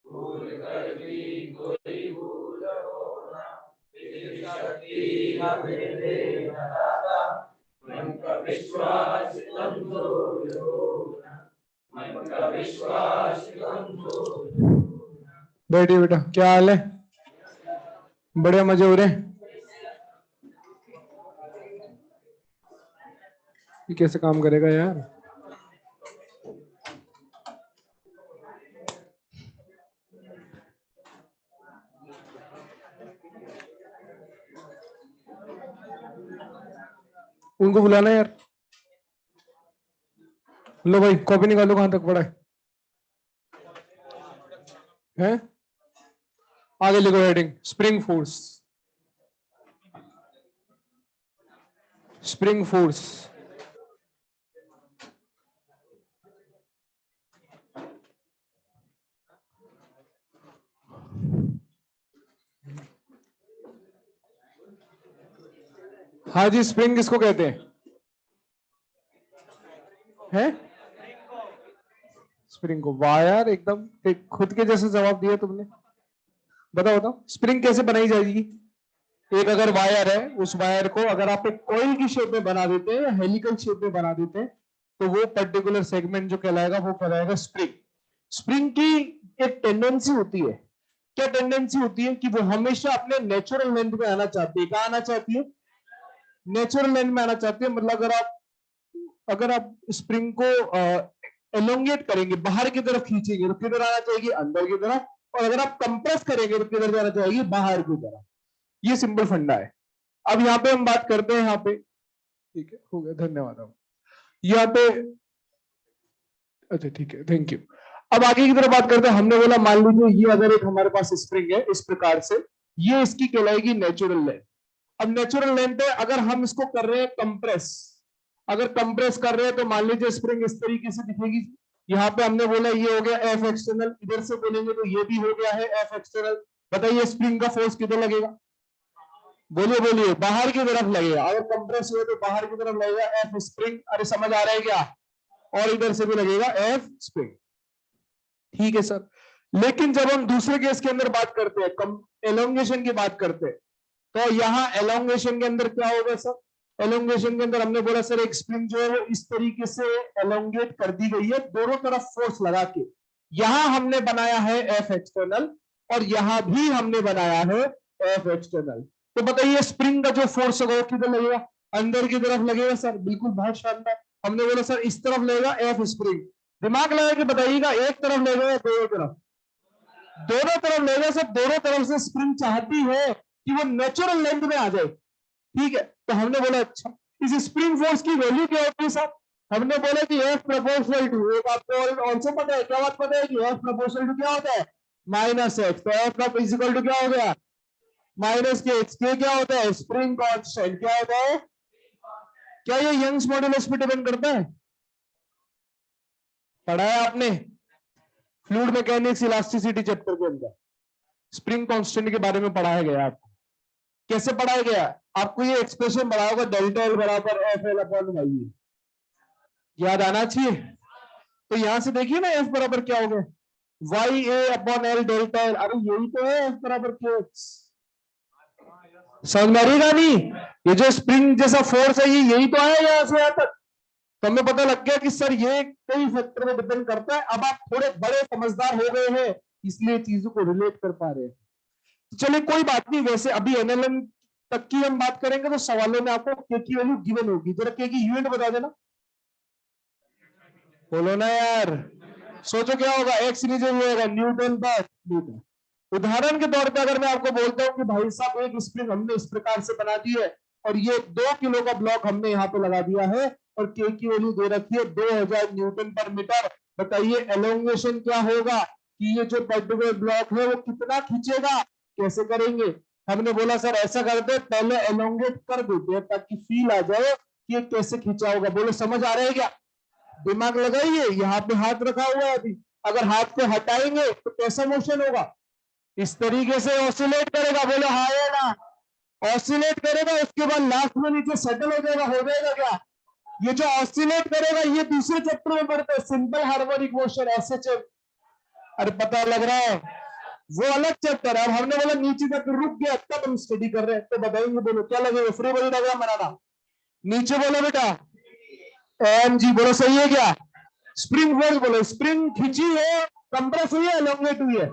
भूल कर भी कोई भूल होना, तेरी शक्ति हमें दे दाता, मन का विश्वास कमजोर होना, मन का विश्वास कमजोर होना। बैठिए बेटा, क्या हाल है? बढ़िया, मजे हो रहे हैं? ये कैसे काम करेगा यार? उनको बुलाना यार। लो भाई, कॉपी निकालो, कहां तक पढ़ा है? आगे लिखो heading, spring force. Spring force. हाँ जी, स्प्रिंग किसको कहते हैं? हैं? स्प्रिंग को। वाह यार, एकदम खुद के जैसे जवाब दिया तुमने। बताओ बताओ, स्प्रिंग कैसे बनाई जाएगी? एक अगर वायर है, उस वायर को अगर आप एक कॉइल की शेप में बना देते हैं या हेलिकल शेप में बना देते हैं, तो वो पर्टिकुलर सेगमेंट जो कहलाएगा वो कहलाएगा स्प्रिंग। स्प्रिंग की एक टेंडेंसी होती है। क्या टेंडेंसी होती है? कि वो हमेशा अपने नेचुरल लेंथ में आना चाहती है। कहां आना चाहती है? नेचुरल लेंथ में आना चाहती है। मतलब अगर आप स्प्रिंग को एलोंगेट करेंगे, बाहर की तरफ खींचेंगे, तो किधर आना चाहिए? अंदर की तरफ। और अगर आप कंप्रेस करेंगे तो किधर जाना चाहिए? बाहर की तरफ। ये सिंपल फंडा है। अब यहाँ पे हम बात करते हैं, यहाँ पे ठीक है, हो गया, धन्यवाद। अब यहाँ पे अच्छा ठीक है, थैंक यू। अब आगे की तरफ बात करते हैं। हमने बोला मान लीजिए ये अगर एक हमारे पास स्प्रिंग है इस प्रकार से, ये इसकी कहलाएगी नेचुरल लेंथ। अब नेचुरल लेंथ है, अगर हम इसको कर रहे हैं कंप्रेस, अगर कंप्रेस कर रहे हैं तो मान लीजिए स्प्रिंग इस तरीके से दिखेगी। यहाँ पे हमने बोला ये हो गया एफ एक्सटर्नल, इधर से बोलेंगे तो ये भी हो गया है एफ एक्सटर्नल। बताइए स्प्रिंग का फोर्स किधर लगेगा? बोलिए बोलिए, बाहर की तरफ लगेगा। अगर कंप्रेस हुए तो बाहर की तरफ लगेगा एफ स्प्रिंग। अरे समझ आ रहा है क्या? और इधर से भी लगेगा एफ स्प्रिंग। ठीक है सर। लेकिन जब हम दूसरे केस के अंदर बात करते हैं, एलोंगेशन की बात करते हैं, तो यहां एलोंगेशन के अंदर क्या होगा सर? एलोंगेशन के अंदर हमने बोला सर एक स्प्रिंग जो है वो इस तरीके से एलोंगेट कर दी गई है दोनों तरफ फोर्स लगा के। यहां हमने बनाया है एफ एक्सटर्नल और यहां भी हमने बनाया है एफ एक्सटर्नल। तो बताइए स्प्रिंग का जो फोर्स होगा वो किधर लगेगा? अंदर की तरफ लगेगा सर। बिल्कुल, बहुत शानदार। हमने बोला सर इस तरफ लगेगा एफ स्प्रिंग। दिमाग लगा के बताइएगा, एक तरफ लगेगा या दोनों तरफ? दोनों तरफ लगेगा सर। दोनों तरफ से स्प्रिंग चाहती है कि वो नेचुरल लेंथ में आ जाए। ठीक है, तो हमने बोला अच्छा इस स्प्रिंग फोर्स की वैल्यू क्या होती है साहब? हमने बोला कि एफ प्रोपोर्शनल टू, एक आपको ऑल्सो पता है, क्या बात पता है कि एफ प्रोपोर्शनल टू क्या होता है? Minus x. तो एफ का इक्वल टू क्या हो गया? Minus k x. के क्या होता है? Spring constant. क्या होता है? क्या ये यंग्स मॉड्यूलस पे डिपेंड करता है? पढ़ा है आपने फ्लूइड मैकेनिक्स इलास्टिसिटी चैप्टर के अंदर, स्प्रिंग कांस्टेंट के बारे में पढ़ाया गया आपको। कैसे पढ़ाया गया? आपको ये एक्सप्रेशन पढ़ा होगा, डेल्टा एल बराबर एफ एल अपॉन वाई, याद आना चाहिए। तो यहां से देखिए ना, एफ बराबर क्या हो गया? वाई ए अपॉन एल डेल्टा एल। अरे यही तो है एफ बराबर के एक्स। समझ में आ रही कहानी? ये जो स्प्रिंग जैसा फोर्स है ये यही तो है यहां से यहां तक। तो हमें पता लग गया कि सर ये कई फैक्टर में डिपेंड करता है। अब आप थोड़े बड़े समझदार हो गए हैं इसलिए चीजों को रिलेट कर पा रहे हैं। तो चलिए कोई बात नहीं। वैसे अभी एनएलएम तक की हम बात करेंगे तो सवालों में आपको के की वैल्यू गिवन होगी। जरा के की यूनिट बता देना। बोलो ना यार, सोचो क्या होगा? एक्स नीचे होगा न्यूटन पर मीटर। उदाहरण के तौर पे अगर मैं आपको बोलता हूं कि भाई साहब एक स्प्रिंग हमने इस प्रकार से बना दी है और ये 2 किलो का ब्लॉक हमने यहाँ पे लगा दिया है और के की वैल्यू दे रखी है 2000 न्यूटन पर मीटर। बताइए एलोंगेशन क्या होगा कि ये जो पर्टिकुलर ब्लॉक है वो कितना खींचेगा? कैसे करेंगे? हमने बोला सर ऐसा करते पहले एलोंगेट कर देते हैं ताकि फील आ जाए कि ये कैसे खींचा होगा। बोले समझ आ रहा है क्या? दिमाग लगाइए, यहाँ पे हाथ रखा हुआ है अभी। अगर हाथ को हटाएंगे तो कैसा मोशन होगा, इस तरीके से ऑसिलेट करेगा, बोलो हाँ या ना, ऑसिलेट करेगा, उसके बाद लास्ट में नीचे सेटल हो जाएगा क्या, ये जो ऑसिलेट करेगा ये दूसरे चैप्टर में पढ़ते हैं, सिंपल हार्मोनिक मोशन, एसएचएम। अरे पता लग रहा है, वो अलग चैप्टर है। अब हमने बोला नीचे तक रुक गया तब हम स्टडी कर रहे हैं, तो बताएंगे, बोलो क्या लगेगा, फ्री बॉडी डायग्राम बनाना। नीचे बोलो बेटा एम जी, बोलो सही है क्या, स्प्रिंग फोर्स बोलो, स्प्रिंग खींची है, कंप्रेस हुई है, एलोंगेट हुई है,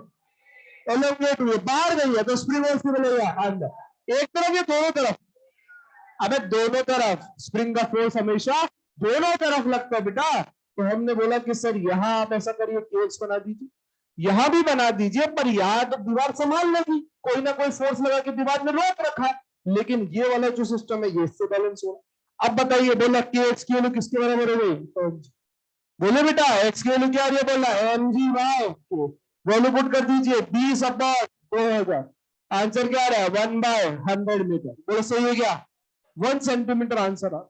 एलोंगेट हुई है, बाहर गई है, तो स्प्रिंग फोर्स की बोलेगा अंदर, एक तरफ या दोनों तरफ, अबे दोनों तरफ, स्प्रिंग का फोर्स हमेशा दोनों तरफ लगता है बेटा। तो हमने बोला कि सर यहां आप ऐसा करिए, केस बना दीजिए, यहां भी बना दीजिए, पर यहां तो दीवार संभाल लेगी, कोई ना कोई फोर्स लगा के दीवार में रोक रखा है, लेकिन ये वाला जो सिस्टम है ये इससे बैलेंस हो। अब बताइए, बोला के एक्स की वैल्यू किसके बराबर हो गई, तो बोले बेटा एक्स की वैल्यू क्या आ रही है, बोला M G Y, value put कर दीजिए 20/2000, आंसर क्या आ रहा है 1/100 मीटर, बोलो सही है क्या, 1 सेंटीमीटर आंसर आ।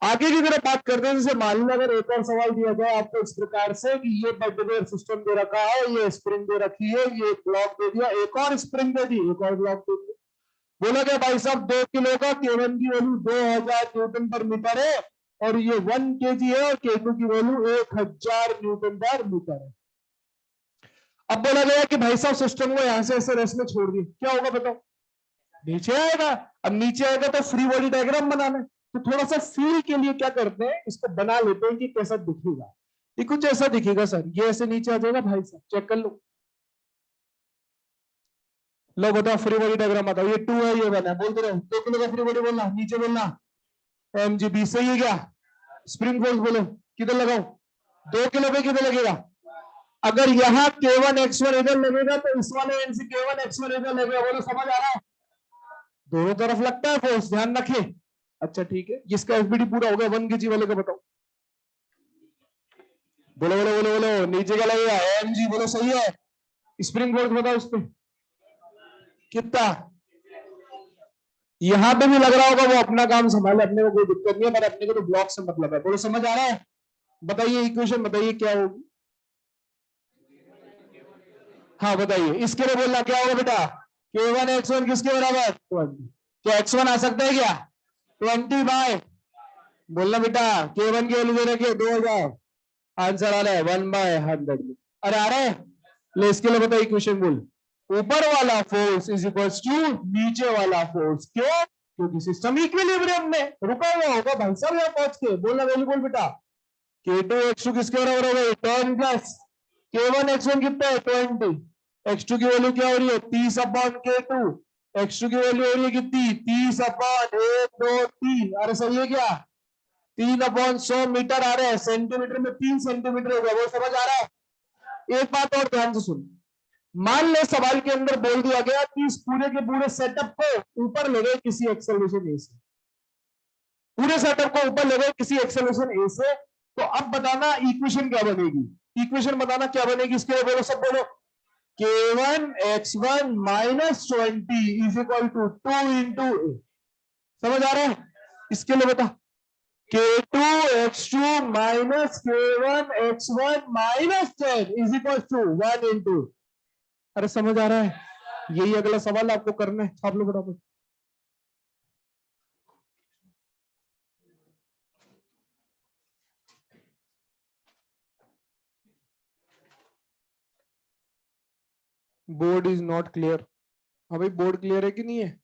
आगे की तरफ बात करते हैं, जैसे मान लो अगर एक और सवाल दिया जाए आपको इस प्रकार से कि ये पर्टिकुलर सिस्टम दे रखा है, ये स्प्रिंग दे रखी है, ये ब्लॉक दे दिया, एक और स्प्रिंग दे दी, एक और ब्लॉक दे दिया, बोला क्या भाई साहब 2 किलो का K1 की वैल्यू 2000 न्यूटन पर मीटर है, और ये 1 kg है, और K2 की वैल्यू 1000 न्यूटन पर मीटर है। अब बोला गया कि भाई साहब सिस्टम को यहां से ऐसे रेस्ट में छोड़ दिए, क्या होगा बताओ, नीचे आएगा। अब नीचे आएगा तो फ्री बॉडी डायग्राम बनाना है, तो थोड़ा सा फील के लिए क्या करते हैं, इसको बना लेते हैं कि कैसा दिखेगा। ये कुछ ऐसा दिखेगा सर, ये ऐसे नीचे आ जाएगा भाई साहब, चेक कर लो, लो बताओ फ्री बॉडी डायग्राम बताओ, ये 2 है, ये 1 है, बोलते रहो 2 किलो का फ्री बॉडी बोलना, नीचे बोलना एमजीबी, सही है क्या, स्प्रिंग फोर्स बोलो किधर लगाओ, 2 किलो पे किधर लगेगा, अगर यहाँ K1 X1 इधर लगेगा तो इस वाले एंड से K1 X1 इधर लगेगा, बोलो समझ आ रहा है, दोनों तरफ लगता है फोर्स, ध्यान रखे। अच्छा ठीक है, जिसका एफबीडी पूरा हो गया 1 kg वाले का बताओ, बोलो बोलो बोलो बोलो, नीचे का लगेगा एमजी, बोलो सही है, स्प्रिंग फोर्स बताओ उस पर कितना, यहां पे भी लग रहा होगा, वो अपना काम संभाले, अपने को कोई दिक्कत नहीं है, पर अपने को तो ब्लॉक से मतलब है, बोलो समझ आ रहा है, बताइए इक्वेशन बताइए क्या होगी, हाँ बताइए, इसके लिए बोलना क्या होगा बेटा, K1 X1 किसके बराबर 20, क्या X1 आ सकता है क्या 20 बाय, बोलना बेटा K1 की वैल्यू दे रखी है 2000, आंसर आ रहा है 1/100, अरे आ रहा है, ले इसके लिए बताइए इक्वेशन बोल, ऊपर वाला फोर्स इज इक्वल टू नीचे वाला फोर्स, क्यों, क्योंकि सिस्टम इक्विलिब्रियम में रुका हुआ होगा भाई साहब, यहाँ पहुंच के बोलना वैल्यू बोल बेटा, K2 X2 किसके बराबर हो गई 10 प्लस K1 X1 कितना है 20, X2 की वैल्यू क्या हो रही है 30/K2, X2 की वैल्यू हो रही है कितनी 30/1 2 3, अरे सही है क्या 3/100 मीटर आ रहा है, सेंटीमीटर में 3 सेंटीमीटर हो गया, वो समझ आ रहा है। एक बात और ध्यान से सुन, मान ले सवाल के अंदर बोल दिया गया कि इस पूरे के पूरे सेटअप को ऊपर ले गए किसी एक्सेलरेशन ए से, पूरे सेटअप को ऊपर ले गए किसी एक्सेलरेशन ए से, तो अब बताना इक्वेशन क्या बनेगी, इक्वेशन बताना क्या बनेगी, इसके लिए बोलो सब बोलो, K1 X1 minus 20 is equal to 2 into A, समझ आ रहा है, इसके लिए बता K2 X2 minus K1 X1 minus 10 is equal to 1 into, अरे समझ आ रहा है, यही अगला सवाल आपको करना है, आप लोग बताओ, बोर्ड इज नॉट क्लियर, हाँ भाई बोर्ड क्लियर है कि नहीं है,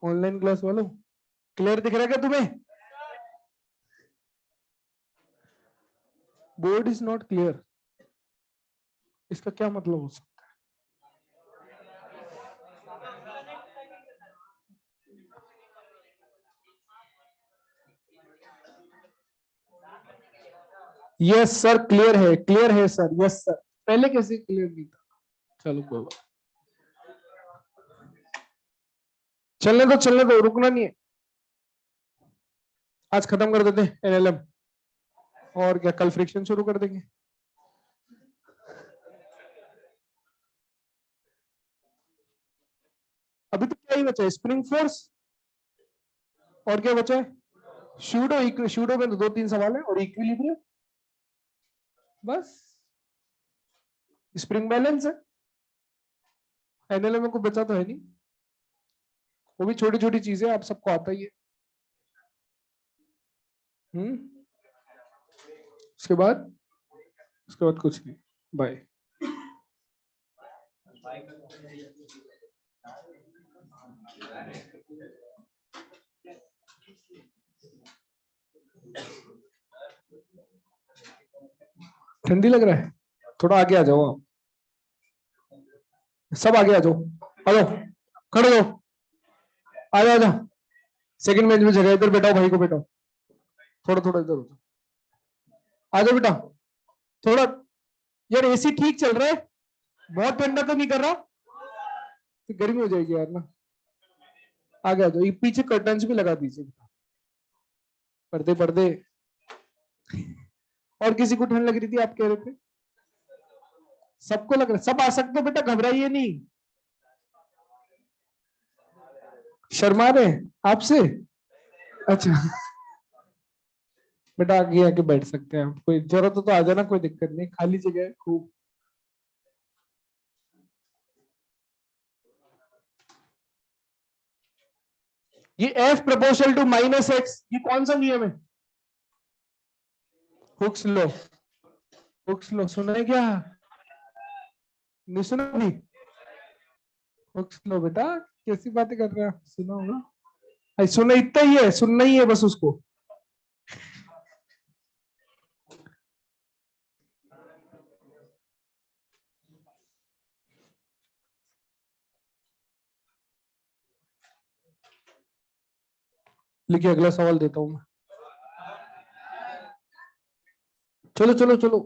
ऑनलाइन क्लास वालों क्लियर दिख रहा है क्या तुम्हें, बोर्ड इज नॉट क्लियर, इसका क्या मतलब हो सकता है, यस सर क्लियर है सर, यस सर, पहले कैसे क्लियर नहीं था, चलो कोई बात, चलने दो रुकना नहीं है, आज खत्म कर देते हैं एनएलएम, और क्या कल फ्रिक्शन शुरू कर देंगे, अभी तो क्या ही बचा है, स्प्रिंग फोर्स, और क्या बचा है शूडो में तो 2-3 सवाल है, और इक्विलिब्रियम, बस स्प्रिंग बैलेंस है, एनएलएम में को बचा तो है नहीं, वो भी छोटी छोटी चीजें आप सबको आता ही है। उसके बाद कुछ नहीं। बाय। ठंडी लग रहा है, थोड़ा आगे आ जाओ आप, सब आगे आ जाओ, आ जाओ, खड़े हो, आ जाओ, आ जाओ। सेकंड बेंच में जगह, इधर बैठाओ भाई को, बैठाओ, थोड़ा थोड़ा इधर हो जाओ, आ जाओ बेटा थोड़ा। यार एसी ठीक चल रहा है, बहुत ठंडा तो नहीं कर रहा, तो गर्मी हो जाएगी यार ना। आगे आ जाओ, ये पीछे कर्टन्स भी लगा दीजिए, पर्दे पर्दे। और किसी को ठंड लग रही थी आप कह रहे थे? सबको लग रहा है, सब आ सकते हो बेटा, घबराइए नहीं। शर्मा रहे आपसे? अच्छा बेटा आगे आके बैठ सकते हैं आप, कोई जरूरत हो तो आ जाना, कोई दिक्कत नहीं, खाली जगह है खूब। ये F proportional to minus x, ये कौन सा नियम है? Hooke's law. हुक्स लॉ सुना है क्या? नहीं सुना भी? हुक्स लॉ बेटा, कैसी बातें कर रहे हैं आप, सुना होगा। सुना इतना ही है, सुनना ही है बस उसको। लिखिए, अगला सवाल देता हूं मैं। चलो चलो चलो।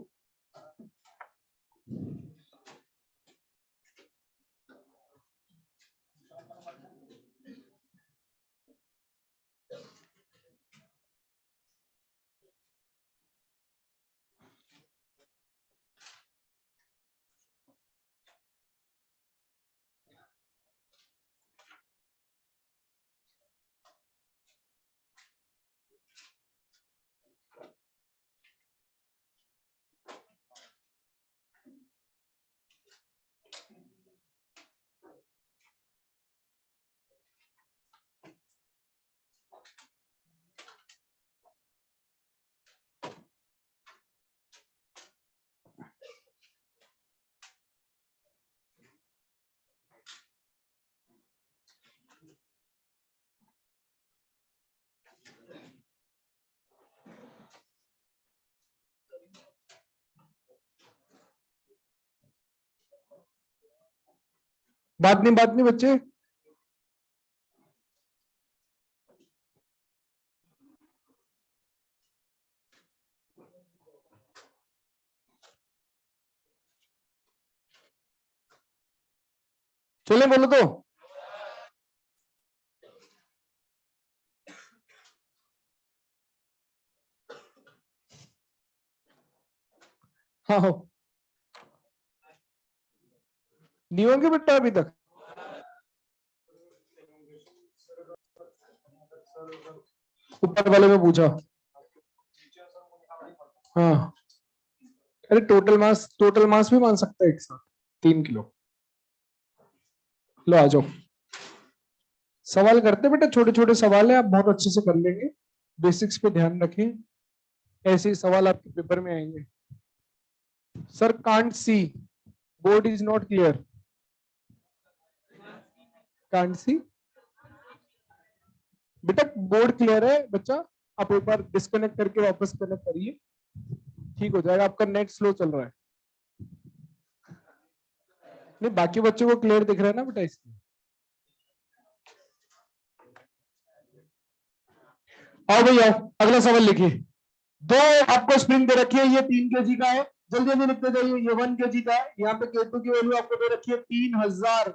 बात नहीं बच्चे। चले बोलो तो। हाँ हो, नहीं होंगे बेटा अभी तक। ऊपर वाले में पूछा। हाँ, अरे टोटल मास भी मान सकता है एक साथ, 3 किलो। लो आ जाओ, सवाल करते बेटा, छोटे छोटे सवाल है, आप बहुत अच्छे से कर लेंगे। बेसिक्स पे ध्यान रखें, ऐसे ही सवाल आपके पेपर में आएंगे। Sir can't see, board is not clear. Can't see बेटा, बोर्ड क्लियर है बच्चा, आप एक बार डिस्कनेक्ट करके वापस कनेक्ट करिए, ठीक हो जाएगा। आपका नेट स्लो चल रहा है। नहीं, बाकी बच्चों को क्लियर दिख रहा है ना बेटा, इसलिए। आओ भैया, अगला सवाल लिखिए। दो आपको स्प्रिंग दे रखी है, ये 3 kg का है, जल्दी जल्दी लिखते जाइए। ये 1 kg का है, यहाँ पे K2 की वैल्यू आपको दे रखी है 3000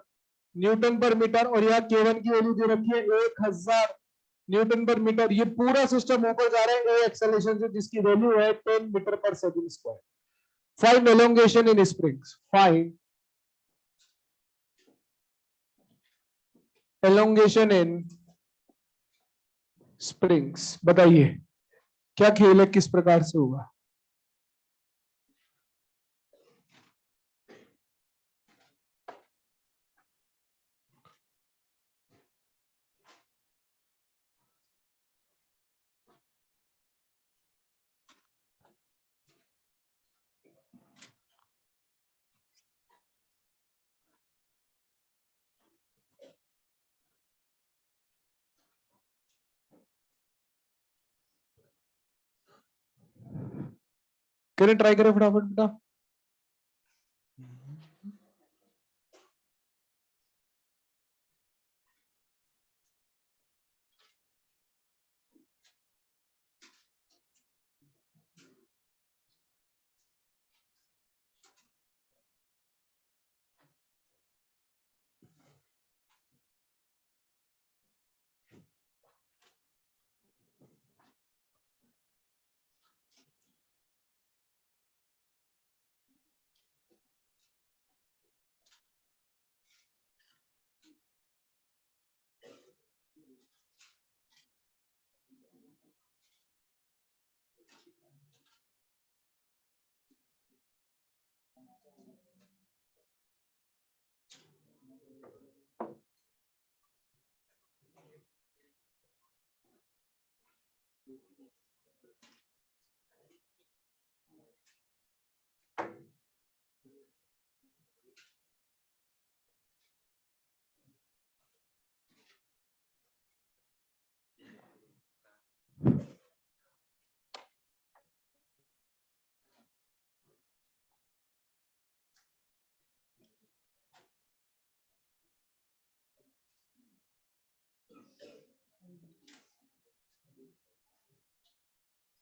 न्यूटन पर मीटर, और यहाँ K1 की वैल्यू दे रखी है 1000 न्यूटन पर मीटर। ये पूरा सिस्टम ऊपर जा रहा है ए एक्सेलरेशन से, जिसकी वैल्यू है 10 मीटर पर सेकंड स्क्वायर। फाइंड एलोंगेशन इन स्प्रिंग्स। फाइंड एलोंगेशन इन स्प्रिंग्स। बताइए क्या खेल है, किस प्रकार से होगा? करें, ट्राई करें फटाफट बेटा।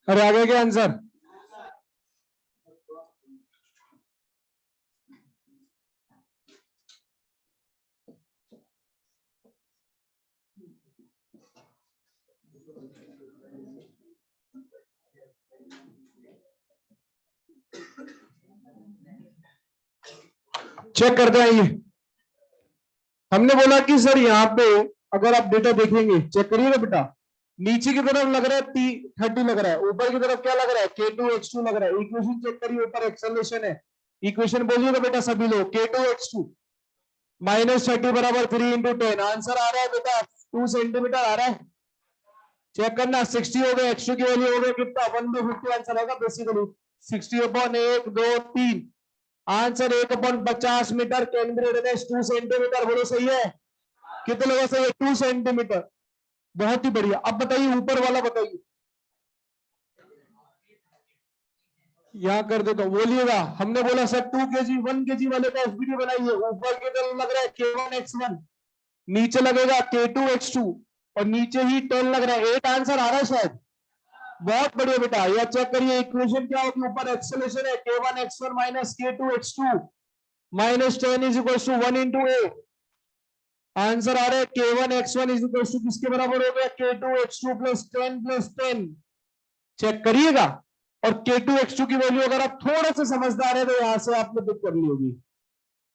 अरे आ गया क्या आंसर? चेक करते हैं। ये हमने बोला कि सर यहाँ पे अगर आप डेटा देखेंगे, चेक करिएगा बेटा, नीचे की तरफ लग रहा है 30 लग रहा है, ऊपर की तरफ क्या लग रहा है K2X2 लग रहा है। इक्वेशन चेक करिए, ऊपर एक्सेलरेशन है। इक्वेशन बोलिएगा बेटा सभी लोग, K2X2 -30 बराबर 3 × 10। आंसर आ रहा है बेटा 2 सेंटीमीटर आ रहा है। चेक करना, 60 हो गए, एक्स की वैल्यू हो गई कितना 1/50। आंसर आएगा basically 60/1, 2, 3। Answer 1/50 metre. Can be written as 2 centimetre. बोलो सही है? कितने लोगों से? 2 सेंटीमीटर। बहुत ही बढ़िया। अब बताइए ऊपर वाला बताइए, यहां कर दे तो बोलिएगा। हमने बोला सर 2 kg 1 kg वाले का एफबीडी बनाइए। ऊपर की तरफ लग रहा है K1X1, नीचे लगेगा K2X2 और नीचे ही 10 लग रहा है। 8 आंसर आ रहा है शायद। बहुत बढ़िया बेटा। यह चेक करिए इक्वेशन क्या होगी, ऊपर एक्सेलरेशन है K1X1 K2X2 -10 = 1 × 8। आंसर आ रहा है K1X1 किसके बराबर हो गया? K2X2 + 10 + 10। चेक करिएगा। और K2X2 की वैल्यू अगर आप थोड़ा सा समझदार है तो यहां से आपने पिक कर ली होगी।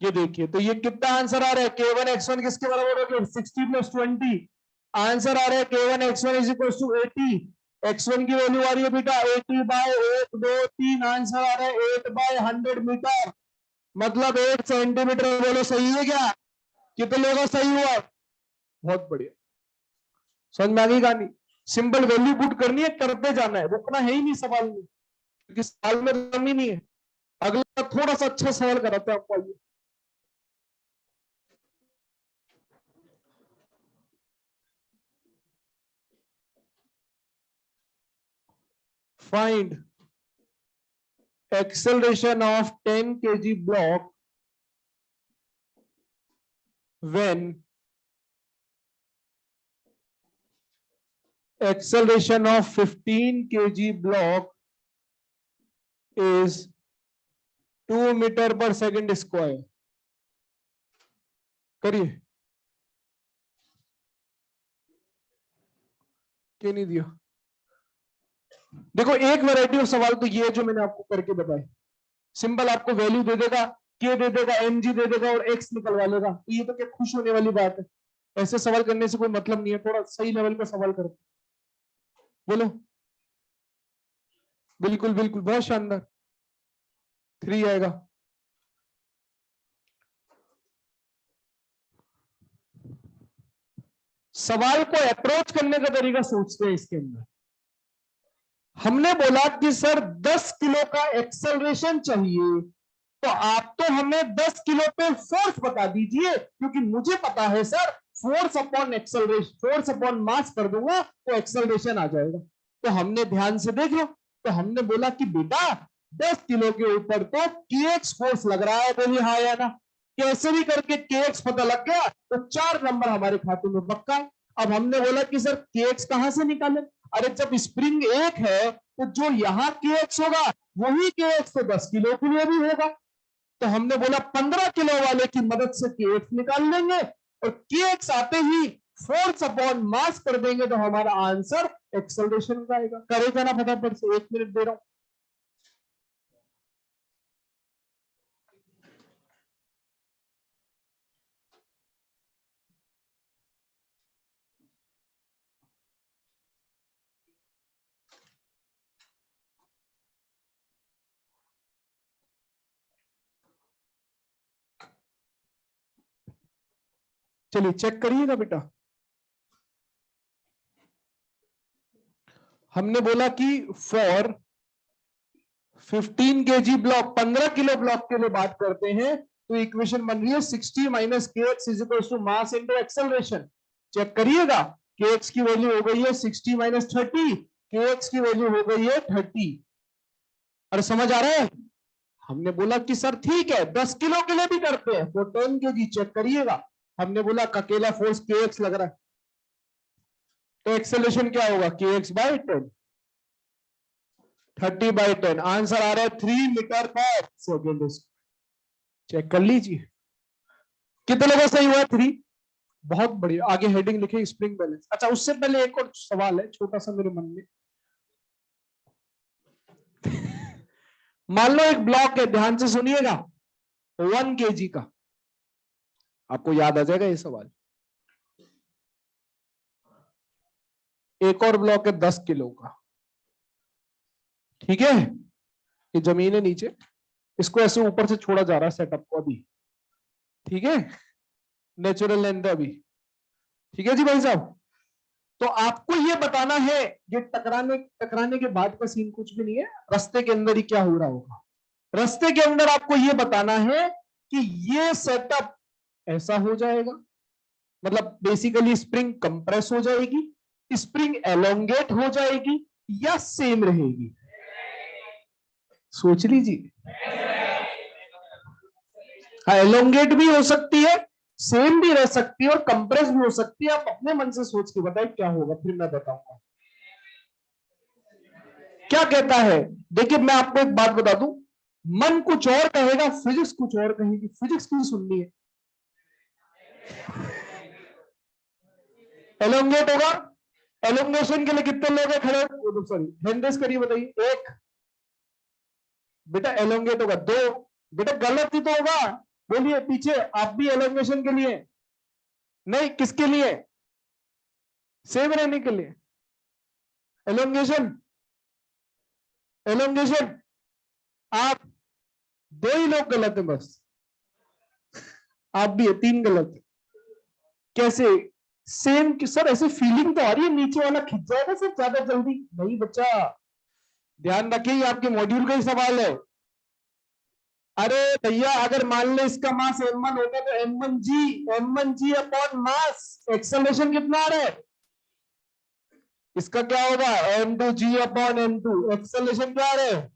ये देखिए, तो ये कितना आंसर आ रहा है? K1X1 किसके बराबर हो गया? 60 + 20। आंसर आ रहा है K1X1 = 80। X1 की वैल्यू आ रही है बेटा 80/1, 2, 3। आंसर आ रहा है 8/100 मीटर, मतलब 8 सेंटीमीटर। बोलो सही है क्या? कितने लोगों सही हुआ? बहुत बढ़िया। समझ में आ गई कहानी? सिंपल वैल्यू पुट करनी है, करते जाना है, रुकना है ही नहीं सवाल में, क्योंकि सवाल में दम ही नहीं है। अगला थोड़ा सा अच्छा सवाल कराते हैं आपको। आइए, find acceleration of 10 kg block when acceleration of 15 kg block is 2 metre पर सेकंड स्क्वायर। करिए। क्या नहीं दिया? देखो, एक वैरायटी ऑफ सवाल तो ये है जो मैंने आपको करके बताया। सिंपल आपको वैल्यू दे देगा, के दे देगा, mg दे देगा और x निकलवा लेगा। तो ये तो क्या खुश होने वाली बात है? ऐसे सवाल करने से कोई मतलब नहीं है। थोड़ा सही लेवल पे सवाल करो। बोलो। बिल्कुल बिल्कुल, बहुत शानदार। 3 आएगा। सवाल को अप्रोच करने का तरीका सोचते हैं इसके अंदर। हमने बोला कि सर 10 किलो का एक्सेलरेशन चाहिए, तो आप तो हमें 10 किलो पे फोर्स बता दीजिए, क्योंकि मुझे पता है sir force upon acceleration, force upon mass कर दूंगा तो एक्सेलरेशन आ जाएगा। तो हमने ध्यान से देख लो, तो हमने बोला कि बेटा 10 किलो के ऊपर तो केएक्स फोर्स लग रहा है। बोलिए हाँ या ना। कैसे भी करके केएक्स पता लग गया तो 4 नंबर हमारे खाते में पक्का है। अब हमने बोला कि सर केएक्स कहां से निकाले? अरे जब स्प्रिंग 1 है तो जो यहां केएक्स होगा वही केएक्स तो 10 किलो के लिए भी होगा। तो हमने बोला 15 किलो वाले की मदद से केएक्स निकाल लेंगे और केएक्स आते ही फोर्स अपॉन मास कर देंगे तो हमारा आंसर एक्सेलरेशन का आएगा। करेगा ना फटाफट से, 1 मिनट दे रहा हूं। चलिए चेक करिएगा बेटा। हमने बोला कि for 15 KG block, 15 kilo block के लिए बात करते हैं तो इक्वेशन बन रही है 60 minus k x is equal to mass into acceleration. Check करिएगा, के एक्स की वैल्यू हो गई है 60 माइनस 30, के एक्स की वैल्यू हो गई है 30। अरे समझ आ रहा है? हमने बोला कि सर ठीक है 10 किलो के लिए भी करते हैं तो 10 केजी। चेक करिएगा, हमने बोला अकेला फोर्स के एक्स लग रहा है तो एक्सेलरेशन क्या होगा, के एक्स बाई 10, 30/10। आंसर आ रहा है 3 मीटर पर सेकेंड। चेक कर लीजिए कितने लोगों सही हुआ, 3। बहुत बढ़िया। आगे हेडिंग लिखे स्प्रिंग बैलेंस। अच्छा उससे पहले एक और सवाल है छोटा सा मेरे मन में। मान लो एक ब्लॉक है, ध्यान से सुनिएगा, 1 केजी का। आपको याद आ जाएगा ये सवाल। एक और ब्लॉक है 10 किलो का, ठीक है। ये जमीन है नीचे, इसको ऐसे ऊपर से छोड़ा जा रहा है सेटअप को अभी, ठीक है। नेचुरल लेंथ अभी, ठीक है जी भाई साहब। तो आपको ये बताना है, ये टकराने टकराने के बाद का सीन कुछ भी नहीं है, रास्ते के अंदर ही क्या हो रहा होगा। रास्ते के अंदर आपको ये बताना है कि ये सेटअप ऐसा हो जाएगा, मतलब बेसिकली स्प्रिंग कंप्रेस हो जाएगी, स्प्रिंग एलोंगेट हो जाएगी या सेम रहेगी। सोच लीजिए। हाँ, एलोंगेट भी हो सकती है, सेम भी रह सकती है और कंप्रेस भी हो सकती है। आप अपने मन से सोच के बताएं क्या होगा, फिर मैं बताऊंगा क्या कहता है। देखिए मैं आपको एक बात बता दूं, मन कुछ और कहेगा, फिजिक्स कुछ और कहेगी। फिजिक्स क्यों सुननी है? एलोंगेट होगा, एलोंगेशन के लिए कितने लोग हैं खड़े, सॉरी हैंड रेज करिए, बताइए। एक बेटा एलोंगेट होगा, 2 बेटा गलत ही तो होगा। बोलिए पीछे, आप भी एलोंगेशन के लिए? नहीं, किसके लिए? सेम रहने के लिए। Elongation, elongation. आप 2 ही लोग गलत है बस, आप भी है, 3 गलत है। कैसे सेम कि सर? ऐसे फीलिंग तो आ रही है नीचे वाला खिंच जाएगा सर ज्यादा जल्दी। नहीं बच्चा, ध्यान रखिए ये आपके मॉड्यूल का ही सवाल है। अरे भैया अगर मान ले इसका मास m1 होगा तो m1g अपॉन मास, एक्सेलरेशन कितना आ रहा है? इसका क्या होगा, m2g अपॉन m2, एक्सेलरेशन क्या आ रहा है?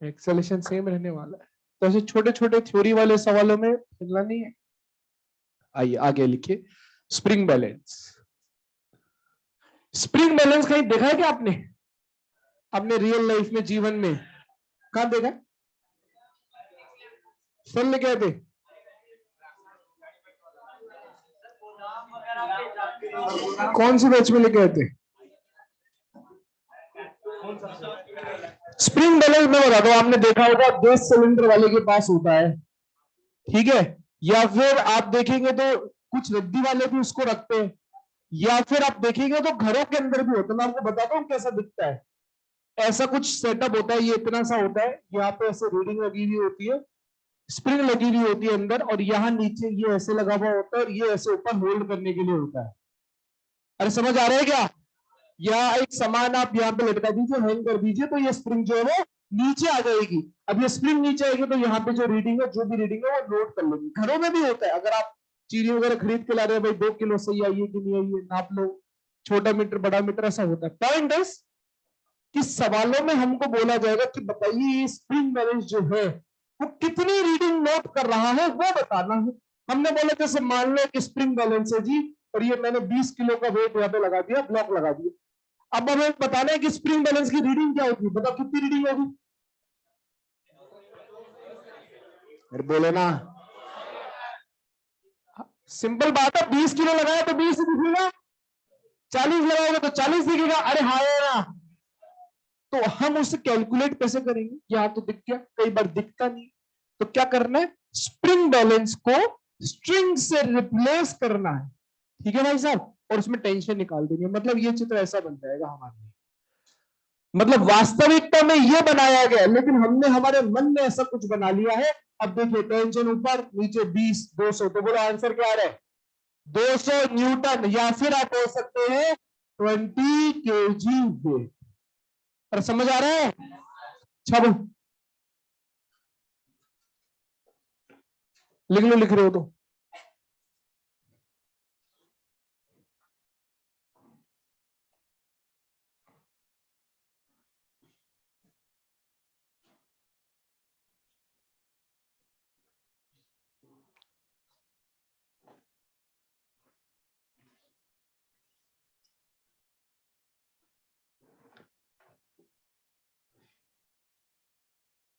एक्सेलरेशन सेम रहने वाला है। तो ऐसे छोटे छोटे थ्योरी वाले सवालों में हिलना नहीं है। आइए आगे लिखिए, स्प्रिंग बैलेंस। स्प्रिंग बैलेंस कहीं देखा है क्या आपने अपने रियल लाइफ में, जीवन में? कहां देखा? सर ने कहे थे कौन सी बैच में लेके आए थे? स्प्रिंग बैलेंस में बता दो, आपने देखा होगा गैस सिलेंडर वाले के पास होता है, ठीक है। या फिर आप देखेंगे तो कुछ रद्दी वाले भी उसको रखते हैं, या फिर आप देखेंगे तो घरों के अंदर भी होता है। मैं आपको बताता हूँ कैसा दिखता है। ऐसा कुछ सेटअप होता है, ये इतना सा होता है, यहाँ पे ऐसे रीडिंग लगी हुई होती है, स्प्रिंग लगी हुई होती है अंदर, और यहाँ नीचे ये ऐसे लगा हुआ होता है और ये ऐसे ऊपर होल्ड करने के लिए होता है। अरे समझ आ रहा है क्या? या एक सामान आप यहाँ पे लटका दीजिए, हैंग कर दीजिए, तो ये स्प्रिंग जो है वो नीचे आ जाएगी। अब ये स्प्रिंग नीचे आएगी तो यहाँ पे जो रीडिंग है, जो भी रीडिंग है वो नोट कर लेंगे। घरों में भी होता है, अगर आप चीनी वगैरह खरीद के ला रहे हैं, भाई 2 किलो सही आई है कि नहीं आई है, नाप लो, छोटा मीटर बड़ा मीटर, ऐसा होता है। पॉइंट इज कि सवालों में हमको बोला जाएगा कि बताइए ये स्प्रिंग बैलेंस जो है वो कितनी रीडिंग नोट कर रहा है वो बताना है। हमने बोला जैसे मान लो कि स्प्रिंग बैलेंस है जी, और ये मैंने 20 किलो का वेट यहाँ पे लगा दिया, ब्लॉक लगा दिया। अब हमें बताना है कि स्प्रिंग बैलेंस की रीडिंग क्या होगी, बताओ कितनी रीडिंग होगी। फिर बोले ना, सिंपल बात है, 20 किलो लगाया तो 20 दिखेगा, 40 लगाओगे तो 40 दिखेगा। अरे हाँ ना, तो हम उसे कैलकुलेट कैसे करेंगे, यहाँ तो दिख गया, कई बार दिखता नहीं। तो क्या करना है, स्प्रिंग बैलेंस को स्ट्रिंग से रिप्लेस करना है, ठीक है भाई साहब, और उसमें टेंशन निकाल देंगे। मतलब ये चित्र ऐसा बन जाएगा हमारे लिए, मतलब वास्तविकता में ये बनाया गया, लेकिन हमने हमारे मन में ऐसा कुछ बना लिया है। अब देखिए टेंशन ऊपर नीचे 20 200, तो बोलो आंसर क्या आ रहा है, 200 न्यूटन, या फिर आप बोल सकते हैं 20 केजी वेट। और समझ आ रहा है, छब लिख लो, लिख रहे हो तो।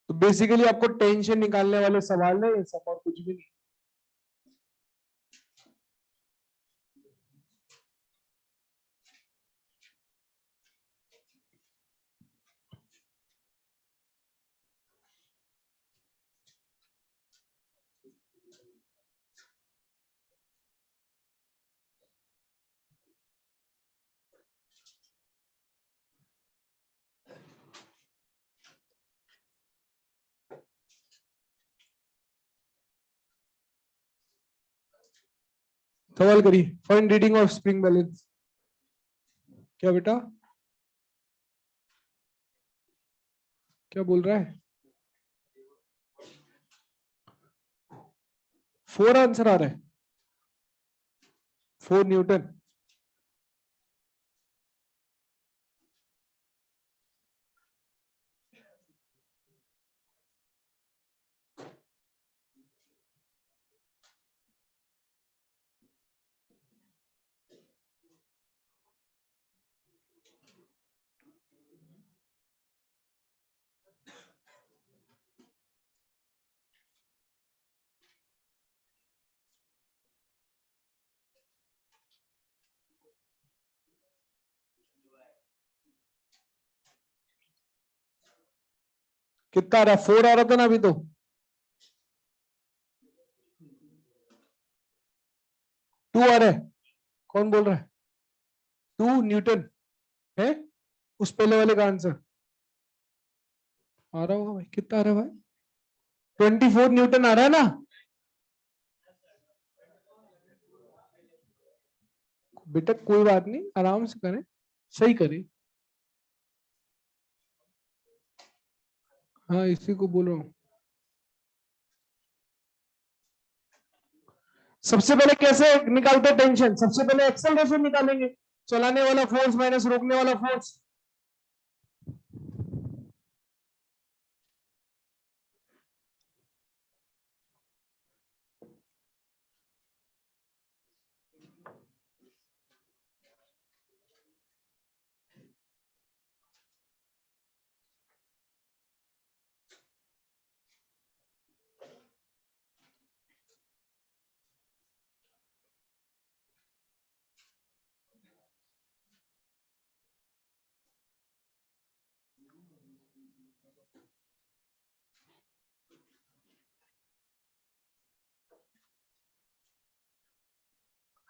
तो बेसिकली आपको टेंशन निकालने वाले सवाल है ये सब, और कुछ भी नहीं। सवाल करिए, find reading of spring balance. क्या बेटा, क्या बोल रहा है, 4 आंसर आ रहा है, 4 न्यूटन। कितना आ रहा है, 4 आ रहा था ना अभी तो। 2 आ रहा है, कौन बोल रहा है, 2 न्यूटन है उस पहले वाले का आंसर। आ रहा होगा भाई, कितना आ रहा है भाई, 24 न्यूटन आ रहा है ना। बेटा कोई बात नहीं, आराम से करें, सही करें। हाँ इसी को बोल रहा हूँ। सबसे पहले कैसे निकालते हैं टेंशन, सबसे पहले एक्सेलरेशन निकालेंगे, चलाने वाला फोर्स माइनस रोकने वाला फोर्स।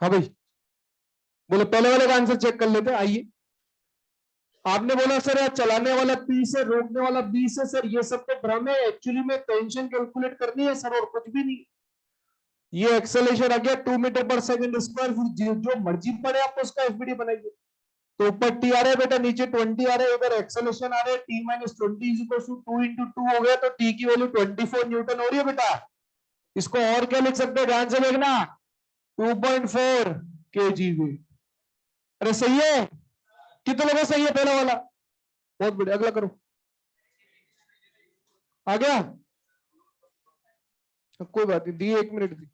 हाँ भाई, बोले पहले वाले का आंसर चेक कर लेते, आइए। आपने बोला सर यार चलाने वाला पी से रोकने वाला बी से, सर ये सब तो भ्रम है, एक्चुअली में टेंशन कैलकुलेट करनी है सर, और कुछ भी नहीं। ये एक्सेलेरेशन आ गया 2 मीटर पर सेकंड स्क्वायर, फिर जो मर्जी पड़े आप उसका एफबीडी बनाइए। तो ऊपर टी आ रहा है बेटा, नीचे 20 आ रहा है, इधर एक्सेलेरेशन आ रहा है, T minus 20 is equal to 2 into 2 हो गया, तो टी की वैल्यू 24 न्यूटन हो रही है बेटा। इसको और क्या लिख सकते हैं, ध्यान से देखना, 2.4 kgv। अरे सही है, कितने लोगों सही है पहला वाला, बहुत बढ़िया, अगला करो। आ गया, कोई बात नहीं, दी 1 मिनट दी।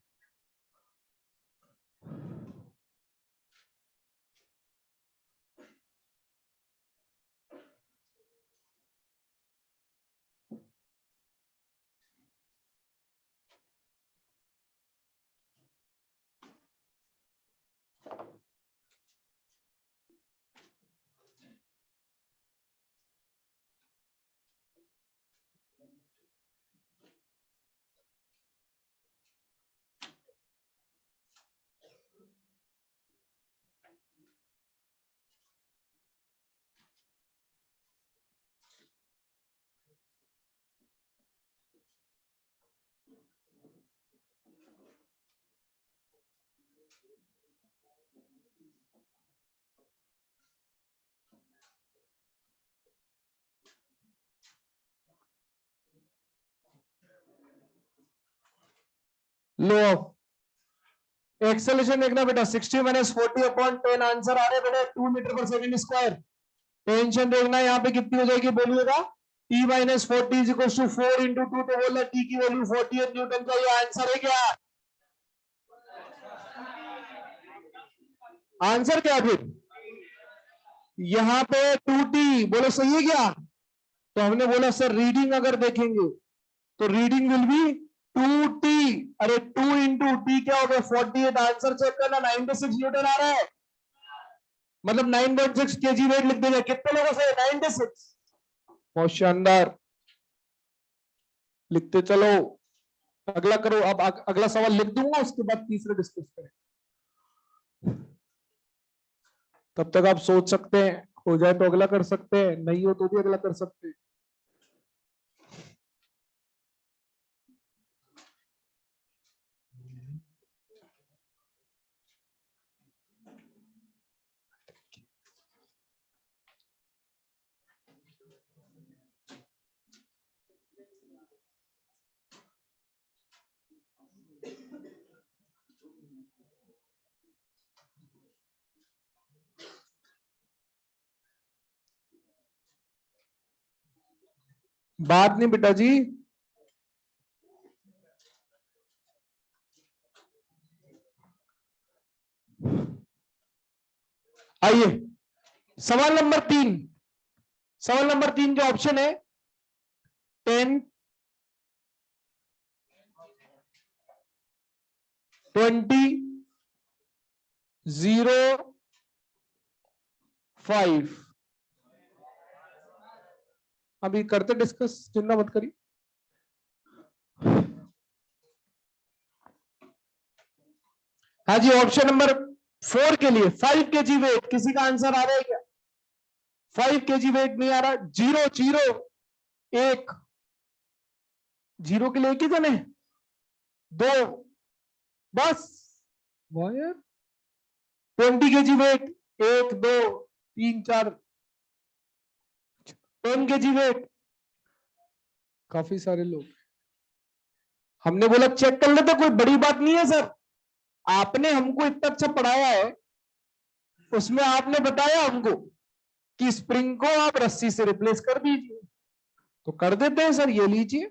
लो एक्सेलेरेशन देखना बेटा, 60 माइनस 40/10 आंसर आ रहे बेटा 2 मीटर पर सेकंड स्क्वायर। टेंशन देखना यहाँ पे कितनी हो जाएगी बोलिएगा। T minus 40 is equal to 4 × 2, तो बोला टी की वैल्यू 48 न्यूटन का, ये आंसर है क्या? आंसर क्या फिर? यहाँ पे 2t, बोलो सही है क्या? तो हमने बोला सर रीडिंग अगर देखेंगे तो रीडिंग विल बी 2t। अरे 2 × t क्या हो गया 48, आंसर चेक करना 96 न्यूटन आ रहा है, मतलब 9.6 kg वेट लिख देगा। कितने लोगों से? 96। बहुत शानदार, लिखते चलो। अगला करो, अब अगला सवाल लिख दूंगा, उसके बाद तीसरा डिस्कस करें। तब तक आप सोच सकते हैं, हो जाए तो अगला कर सकते हैं, नहीं हो तो भी अगला कर सकते हैं। बात नहीं बेटा जी, आइए सवाल नंबर 3। सवाल नंबर 3 का ऑप्शन है 10, 20, 0, 5। अभी करते डिस्कस, चिंता मत करिए। हाँ जी, ऑप्शन नंबर 4 के लिए 5 kg वेट, किसी का आंसर आ रहा है क्या? 5 kg वेट नहीं आ रहा। 0, 0, 1, 0 के लिए एक ही जने, 2, बस wire. 20 kg weight, 1, 2, 3, 4। 10 kg weight, काफी सारे लोग। हमने बोला चेक कर लेते, कोई बड़ी बात नहीं है सर। आपने हमको इतना अच्छा पढ़ाया है, उसमें आपने बताया हमको कि स्प्रिंग को आप रस्सी से रिप्लेस कर दीजिए, तो कर देते हैं सर। ये लीजिए,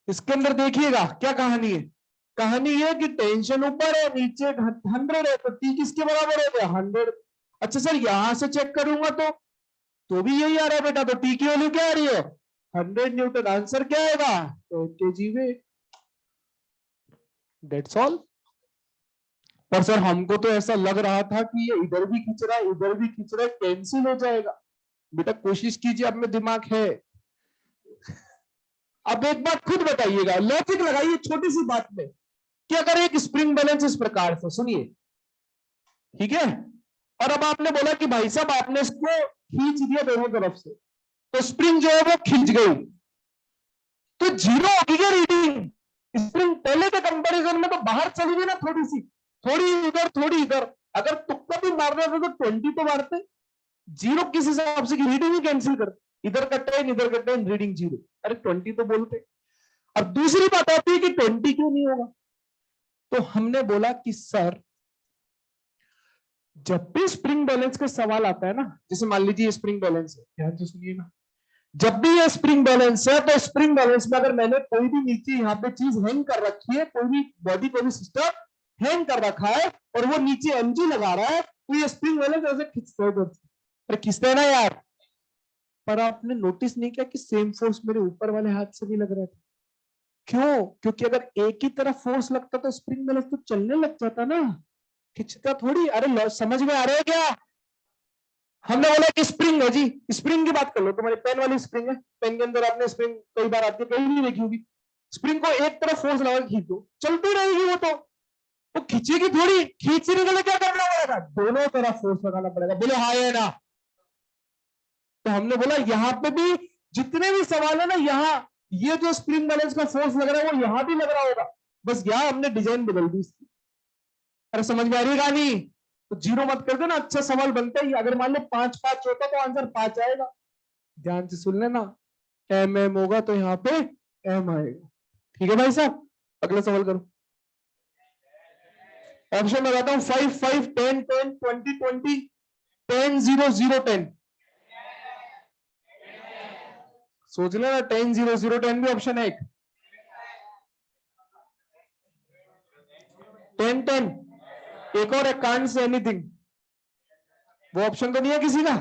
इसके अंदर देखिएगा क्या कहानी है। कहानी ये कि टेंशन ऊपर है, नीचे 100 है, तो टी किसके बराबर हो गया? 100। अच्छा सर यहां से चेक करूंगा तो भी यही आ रहा है बेटा, तो टी की वैल्यू क्या आ रही है? 100 न्यूटन। आंसर क्या आएगा? तो केजी वेट। That's all. पर सर हमको तो ऐसा लग रहा था कि ये इधर भी खींच रहा है, इधर भी खींच रहा है, कैंसिल हो जाएगा। बेटा कोशिश कीजिए, अब में दिमाग है। अब एक बात खुद बताइएगा, लॉजिक लगाइए छोटी सी बात में, कि अगर एक स्प्रिंग बैलेंस इस प्रकार से, सुनिए ठीक है, और अब आपने बोला कि भाई साहब आपने इसको खींच दिया दोनों तरफ से, तो स्प्रिंग जो है वो खींच गई, तो 0 होगी क्या रीडिंग? स्प्रिंग पहले के कंपैरिजन में तो बाहर चली गई ना, थोड़ी सी, थोड़ी इधर थोड़ी इधर। अगर तुक्का भी मार रहे थे तो 20 तो मारते। 0 किस हिसाब से? रीडिंग ही कैंसिल कर, इधर का 10 इधर का 10, रीडिंग 0। अरे 20 तो बोलते। अब दूसरी बात आती है कि 20 क्यों नहीं होगा? तो हमने बोला कि सर जब भी स्प्रिंग बैलेंस का सवाल आता है ना, जैसे मान लीजिए स्प्रिंग बैलेंस है, ध्यान से सुनिएगा, जब भी ये स्प्रिंग बैलेंस है तो स्प्रिंग बैलेंस में अगर मैंने कोई भी नीचे यहाँ पे चीज हैंग कर रखी है, कोई भी बॉडी कोई भी सिस्टम हैंग कर रखा है और वो नीचे एमजी लगा रहा है, तो ये स्प्रिंग बैलेंस ऐसे खींचते हैं, अरे खींचते हैं ना यार। पर आपने नोटिस नहीं किया कि सेम फोर्स मेरे ऊपर वाले हाथ से भी लग रहा था? क्यों? क्योंकि अगर एक ही तरफ फोर्स लगता तो स्प्रिंग बैलेंस तो चलने लग जाता ना, खिंचता थोड़ी। अरे समझ में आ रहा है क्या? हमने बोला कि स्प्रिंग है जी, स्प्रिंग की बात कर लो, तुम्हारी पेन वाली स्प्रिंग है, पेन के अंदर आपने स्प्रिंग कई बार आती है, कहीं नहीं देखी होगी। स्प्रिंग को एक तरफ फोर्स लगा खींच दो, चलती रहेगी वो खींचेगी थोड़ी। खींचने के लिए क्या करना पड़ेगा? दोनों तरफ फोर्स लगाना पड़ेगा। बोले हाँ या ना? तो हमने बोला यहाँ पे भी जितने भी सवाल है ना, यहाँ ये जो स्प्रिंग बैलेंस का फोर्स लग रहा है वो यहाँ भी लग रहा होगा, बस यहाँ हमने डिजाइन बदल दी इसकी। अरे समझ में आ रही है कहानी? तो जीरो मत कर देना, अच्छा सवाल बनता ही। अगर मान लो 5-5 होता तो आंसर 5 आएगा। ध्यान से सुन लेना, एम एम होगा तो यहाँ पे एम आएगा। ठीक है भाई साहब, अगला सवाल करो। ऑप्शन लगाता हूं, 5 5 10 10 20 20 10 0 0 10। सोच लेना, 10 0 0 10 भी ऑप्शन है एक। 10 10 एक और है, कांट से एनीथिंग, वो ऑप्शन तो नहीं है किसी का?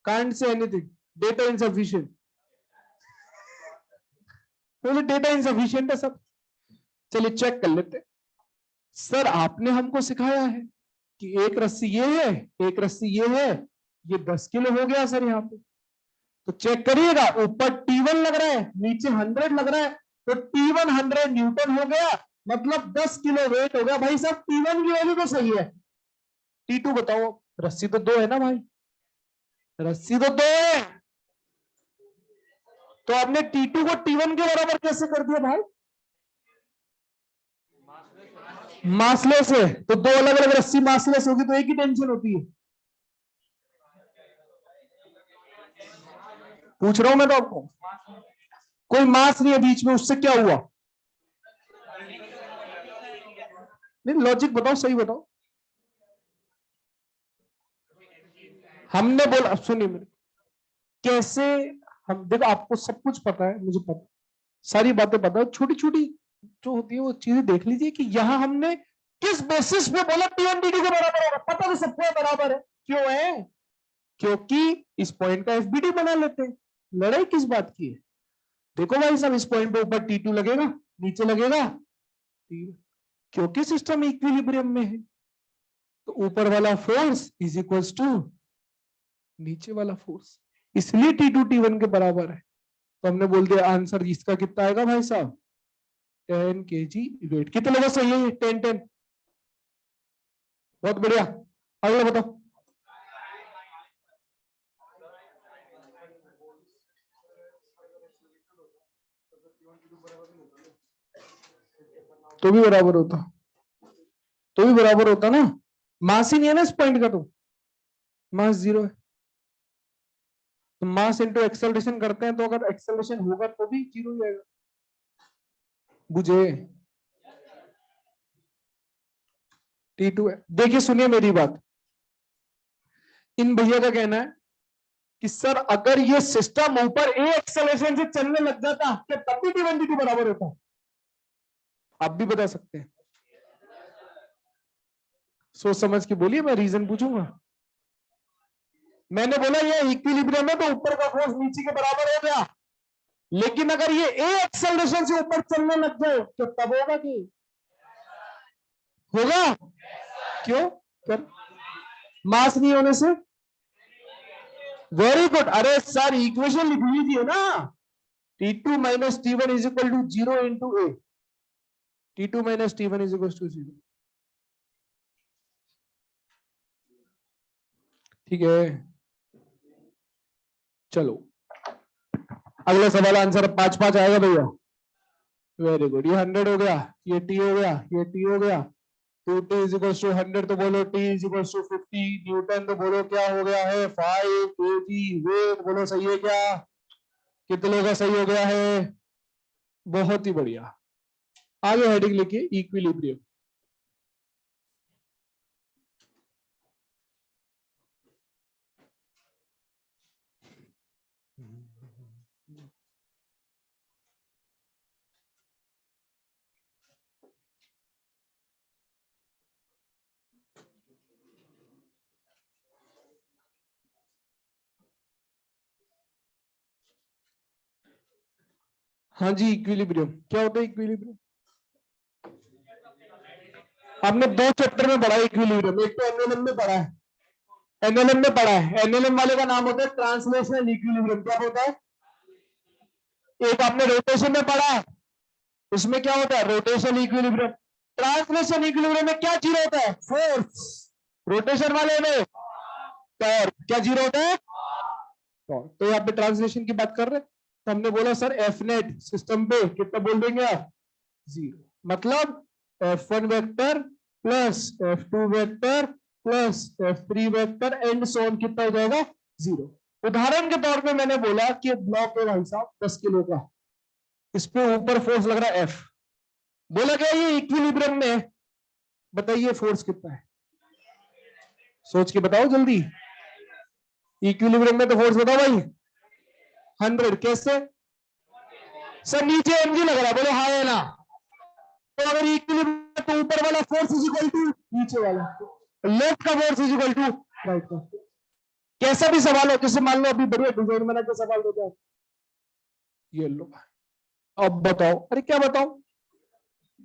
Can't say anything, data insufficient, तो डेटा इनसफिशिएंट है सब। चलिए चेक कर लेते। सर आपने हमको सिखाया है कि एक रस्सी ये है, एक रस्सी ये है, ये 10 किलो हो गया सर यहाँ पे। तो चेक करिएगा, ऊपर T1 लग रहा है, नीचे 100 लग रहा है, तो T1 100 न्यूटन हो गया, मतलब 10 किलो वेट हो गया। भाई साहब T1 की वैल्यू तो सही है, T2 बताओ। रस्सी तो 2 है ना भाई, रस्सी तो 2 है, तो आपने T2 को T1 के बराबर कैसे कर दिया भाई? मासलेस है, तो दो अलग अलग रस्सी मासलेस होगी तो एक ही टेंशन होती है। पूछ रहा हूं मैं तो आपको, कोई मास नहीं है बीच में, उससे क्या हुआ? नहीं लॉजिक बताओ, सही बताओ। हमने बोला, सुनिए मेरे, कैसे? हम देखो, आपको सब कुछ पता है, मुझे पता, सारी बातें पता है, छोटी छोटी जो होती है वो चीजें देख लीजिए कि यहां हमने किस बेसिस पे बोला T1 T2 के बराबर होगा। पता तो सबको बराबर है, क्यों है? क्योंकि इस पॉइंट का एफबीडी बना लेते हैं। लड़ाई किस बात की है? देखो भाई साहब, इस पॉइंट पे ऊपर T2 लगेगा, नीचे लगेगा T1, क्योंकि सिस्टम इक्विलिब्रियम में है, तो ऊपर वाला फोर्स इज इक्वल्स टू नीचे वाला फोर्स, इसलिए T2 T1 के बराबर है। तो हमने बोल दिया आंसर इसका कितना आएगा भाई साहब? 10 kg वेट। कितने लोगों सही है? 10 10, बहुत बढ़िया। अगला बताओ। तो भी बराबर होता, तो भी बराबर होता ना, मास ही नहीं है ना इस पॉइंट का, तो मास 0 है, तो मास इंटू एक्सेलरेशन करते हैं, तो अगर एक्सेलरेशन होगा तो भी 0 ही आएगा। बुझे? T2 है। देखिए सुनिए मेरी बात, इन भैया का कहना है कि सर अगर ये सिस्टम ऊपर ए एक्सेलरेशन से चलने लग जाता क्या तब भी T1 T2 बराबर होता? आप भी बता सकते हैं, सोच समझ के बोलिए, मैं रीजन पूछूंगा। मैंने बोला ये इक्विलिब्रियम है तो ऊपर का फोर्स नीचे के बराबर हो गया, लेकिन अगर ये ए एक्सेलरेशन से ऊपर चलने लग जाए तो तब होगा कि होगा? क्यों? कर मास नहीं होने से। Very good. अरे सर इक्वेशन लिख लीजिए ना, T2 माइनस T1 is equal to 0 into a, T2 माइनस T1 इज इक्वल टू 0। ठीक है, चलो अगला सवाल, आंसर 5-5 आएगा भैया। वेरी गुड, ये 100 हो गया, ये T हो गया, ये T हो गया, 2T इज इक्वल टू 100, तो बोलो T is equal to 50 newton, तो बोलो क्या हो गया है? 5 kg वेट। बोलो सही है क्या? कितने का सही हो गया है? बहुत ही बढ़िया। आगे हेडिंग लिखिए इक्विलिब्रियम। हाँ जी, इक्विलिब्रियम क्या होता है? इक्विलिब्रियम आपने दो चैप्टर में पढ़ा है इक्विलिब्रियम। एक तो एनएलएम में पढ़ा है, एनएलएम में पढ़ा है। एनएलएम वाले का नाम होता है ट्रांसलेशनल इक्विलिब्रियम। क्या होता है? एक आपने रोटेशन में पढ़ा है, उसमें क्या होता है? Rotation equilibrium. ट्रांसलेशन इक्विलिब्रियम में क्या जीरो होता है? फोर्स। रोटेशन वाले में टॉर्क। क्या जीरो होता है? टॉर्क। तो यहाँ पे ट्रांसलेशन की बात कर रहे हैं, तो हमने बोला सर एफ नेट सिस्टम पे कितना बोल देंगे आप? जीरो। मतलब F1 vector plus F2 vector plus F3 vector and so on कितना हो जाएगा? जीरो। उदाहरण के तौर पे मैंने बोला कि ब्लॉक है भाई साहब 10 किलो का, इस पे ऊपर फोर्स लग रहा है F। बोला क्या ये इक्विलिब्रियम में है? बताइए फोर्स कितना है? सोच के बताओ जल्दी। इक्विलिब्रियम में तो फोर्स बताओ भाई। 100। कैसे? सर नीचे mg लग रहा है, बोलो हाँ है ना? तो अगर इक्विलिब्रियम तो ऊपर वाला फोर्स इज इक्वल टू नीचे वाला, लेफ्ट का force is equal to right का। कैसा भी सवाल हो, जैसे मान लो अभी बढ़िया डिजाइन बना के सवाल देते हैं, ये लो अब बताओ। अरे क्या बताओ?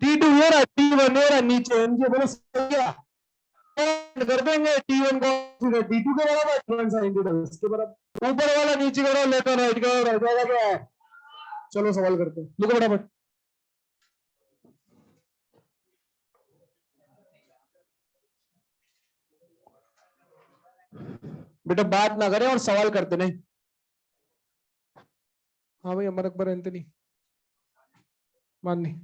T2 ये रहा, T1 ये रहा, नीचे mg। बोलो सही क्या? कर देंगे T1 को T2 के बराबर, T1 sin थीटा इसके बराबर। ऊपर वाला नीचे करो, लेफ्ट और राइट करो, रह जाएगा क्या है? चलो सवाल करते हैं, लिखो फटाफट। बेटा बात ना करें और सवाल करते नहीं। हाँ भाई, अमर अकबर एंथनी माननी।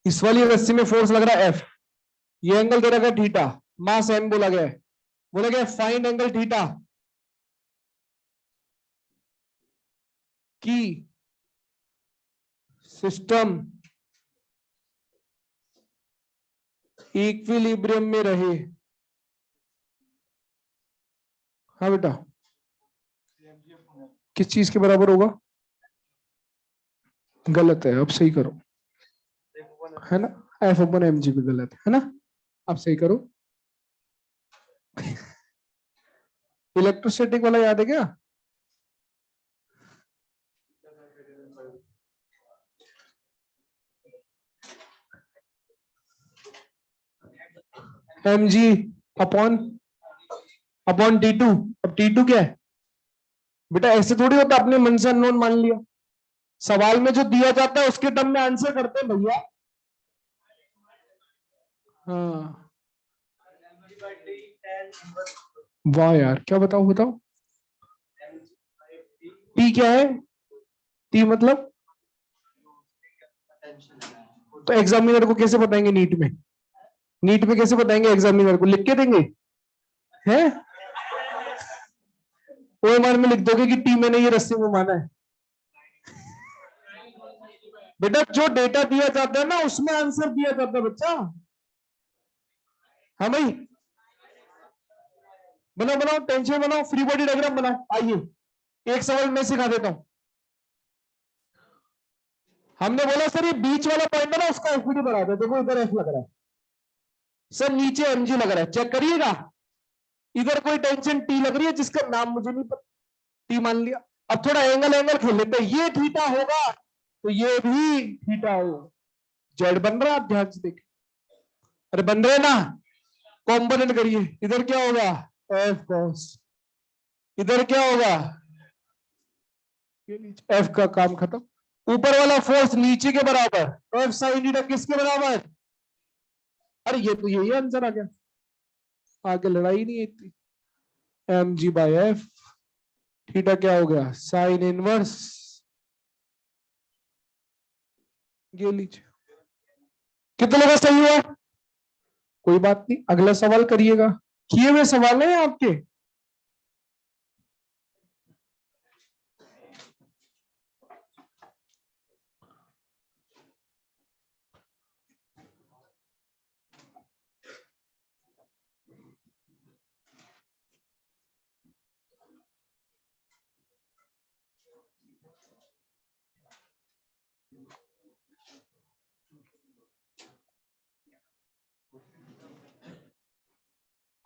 इस वाली रस्सी में फोर्स लग रहा है एफ, ये एंगल दे रखा है थीटा, मास एम बोला गया है। बोला गया फाइंड एंगल थीटा की सिस्टम इक्विलिब्रियम में रहे। हाँ बेटा, किस चीज के बराबर होगा? गलत है, अब सही करो, है ना? एफ अपन एम जी भी गलत है ना? अब सही करो। इलेक्ट्रोस्टैटिक वाला याद है क्या? M G upon upon T2। अब T2 क्या है बेटा? ऐसे थोड़ी होता अपने मन से अननोन मान लिया। सवाल में जो दिया जाता है उसके टर्म में आंसर करते हैं भैया। हाँ वाह यार, क्या बताओ बताओ। टी क्या है? टी मतलब? तो एग्जामिनर को कैसे बताएंगे नीट में? नीट में कैसे बताएंगे एग्जामिनर को? लिख के देंगे? हैं? ओएमआर में लिख दोगे कि टी मैंने ये रस्सी में माना है? बेटा जो डेटा दिया जाता है ना उसमें आंसर दिया जाता है बच्चा। हाँ भाई, बनाओ बनाओ, टेंशन बनाओ, फ्री बॉडी डायग्राम बनाओ। आइए एक सवाल मैं सिखा देता हूं। हमने बोला सर ये बीच वाला पॉइंट है ना, उसका एफपीडी बना दो। देखो इधर एफ लग रहा है सर, नीचे एमजी लग रहा है, चेक करिएगा। इधर कोई टेंशन टी लग रही है जिसका नाम मुझे नहीं पता, टी मान लिया। अब थोड़ा एंगल एंगल खेल लेते हैं, ये थीटा होगा तो ये भी थीटा हो। जेड बन रहा है, आप ध्यान से देखिए। अरे बन रहे ना? कॉम्पोनेंट करिए। इधर क्या होगा? F cos. इधर क्या होगा? एफ का काम खत्म। ऊपर वाला फोर्स नीचे के बराबर, एफ साइन थीटा किसके बराबर? अरे ये तो यही आंसर आ गया, आगे लड़ाई नहीं है इतनी। M G by F, theta क्या हो गया? Sine inverse. ये लीजिए, कितने का सही हुआ? कोई बात नहीं, अगला सवाल करिएगा। किए हुए सवाल है आपके।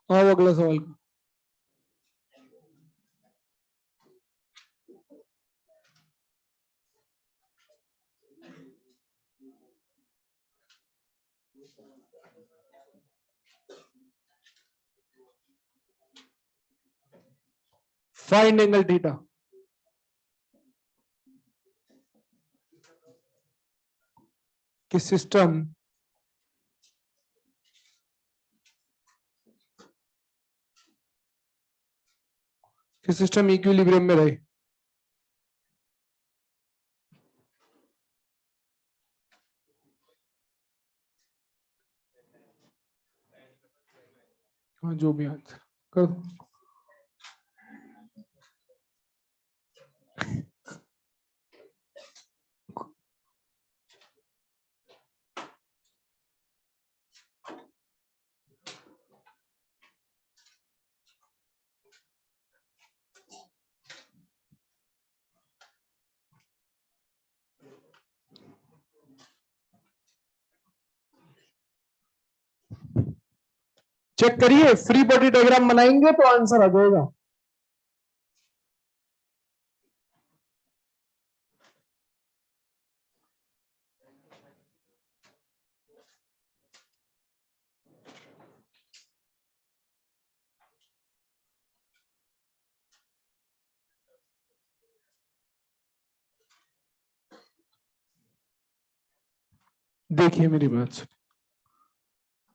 आओ अगला सवाल का। Find angle theta. कि सिस्टम इक्विलिब्रियम में रहे। हाँ जो भी आंसर कर दो। चेक करिए, फ्री बॉडी डायग्राम बनाएंगे तो आंसर आ जाएगा। देखिए मेरी बात सुनिए,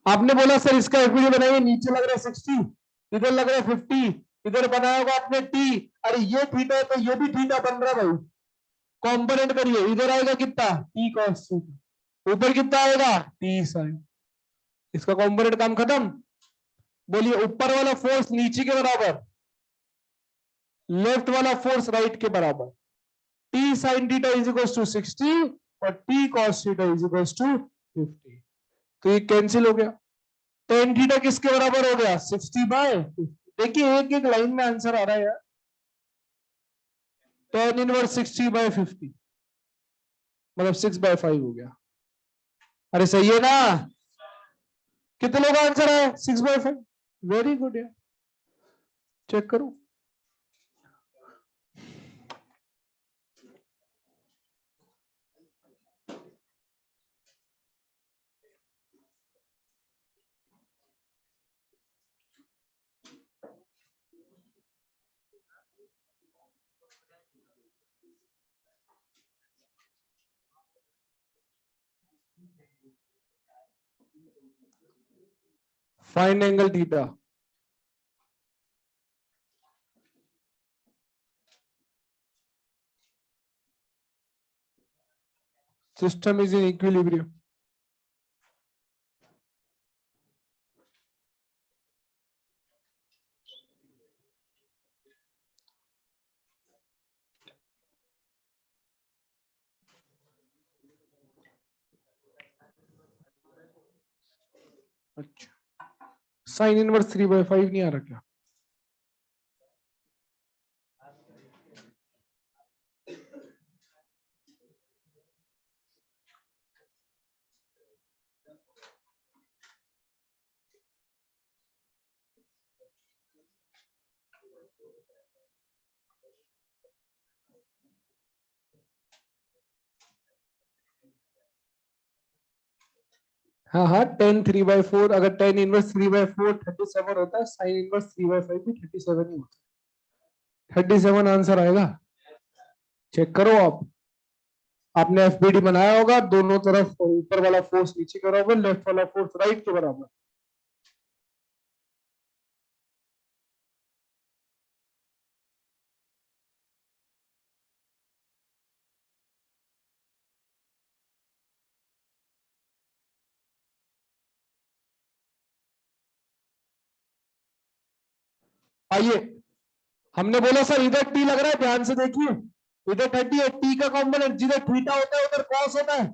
आपने बोला सर इसका इक्विलिब्रियम बनाइए, नीचे लग रहा है 60, इधर लग रहा है 50, इधर बनाया होगा आपने टी। अरे ये थीटा है तो ये भी थीटा बन रहा है भाई। कॉम्पोनेंट करिए, इधर आएगा कितना टी कॉस थीटा, ऊपर कितना आएगा टी साइन। इसका कॉम्पोनेंट काम खत्म। बोलिए ऊपर वाला फोर्स नीचे के बराबर, लेफ्ट वाला फोर्स राइट के बराबर। T sine theta is equal to 60 और T cos theta is equal to 50। तो ये कैंसिल हो गया। टेन थीटा किसके बराबर हो गया 60/50। देखिए एक एक लाइन में आंसर आ रहा है यार। टेन इनवर्स 60/50 मतलब 6/5 हो गया। अरे सही है ना? कितने लोग आंसर है 6/5। वेरी गुड यार, चेक करो। Find angle theta. System is in equilibrium. अच्छा, साइन इनवर्स 3/5 नहीं आ रहा क्या? हाँ हाँ, 10 3/4, अगर 10 इनवर्स 3/4 37 होता है, साइन इनवर्स 3/5 भी 37 ही होता है। 37 आंसर आएगा। चेक करो आप। आपने एफबीडी बनाया होगा, दोनों तरफ ऊपर वाला फोर्स नीचे के बराबर, लेफ्ट वाला फोर्स राइट के बराबर। आइए, हमने बोला सर इधर टी लग रहा है, ध्यान से देखिए। इधर 30 है, टी का कॉम्पोनेंट जिधर थीटा होता है उधर कॉस होता है।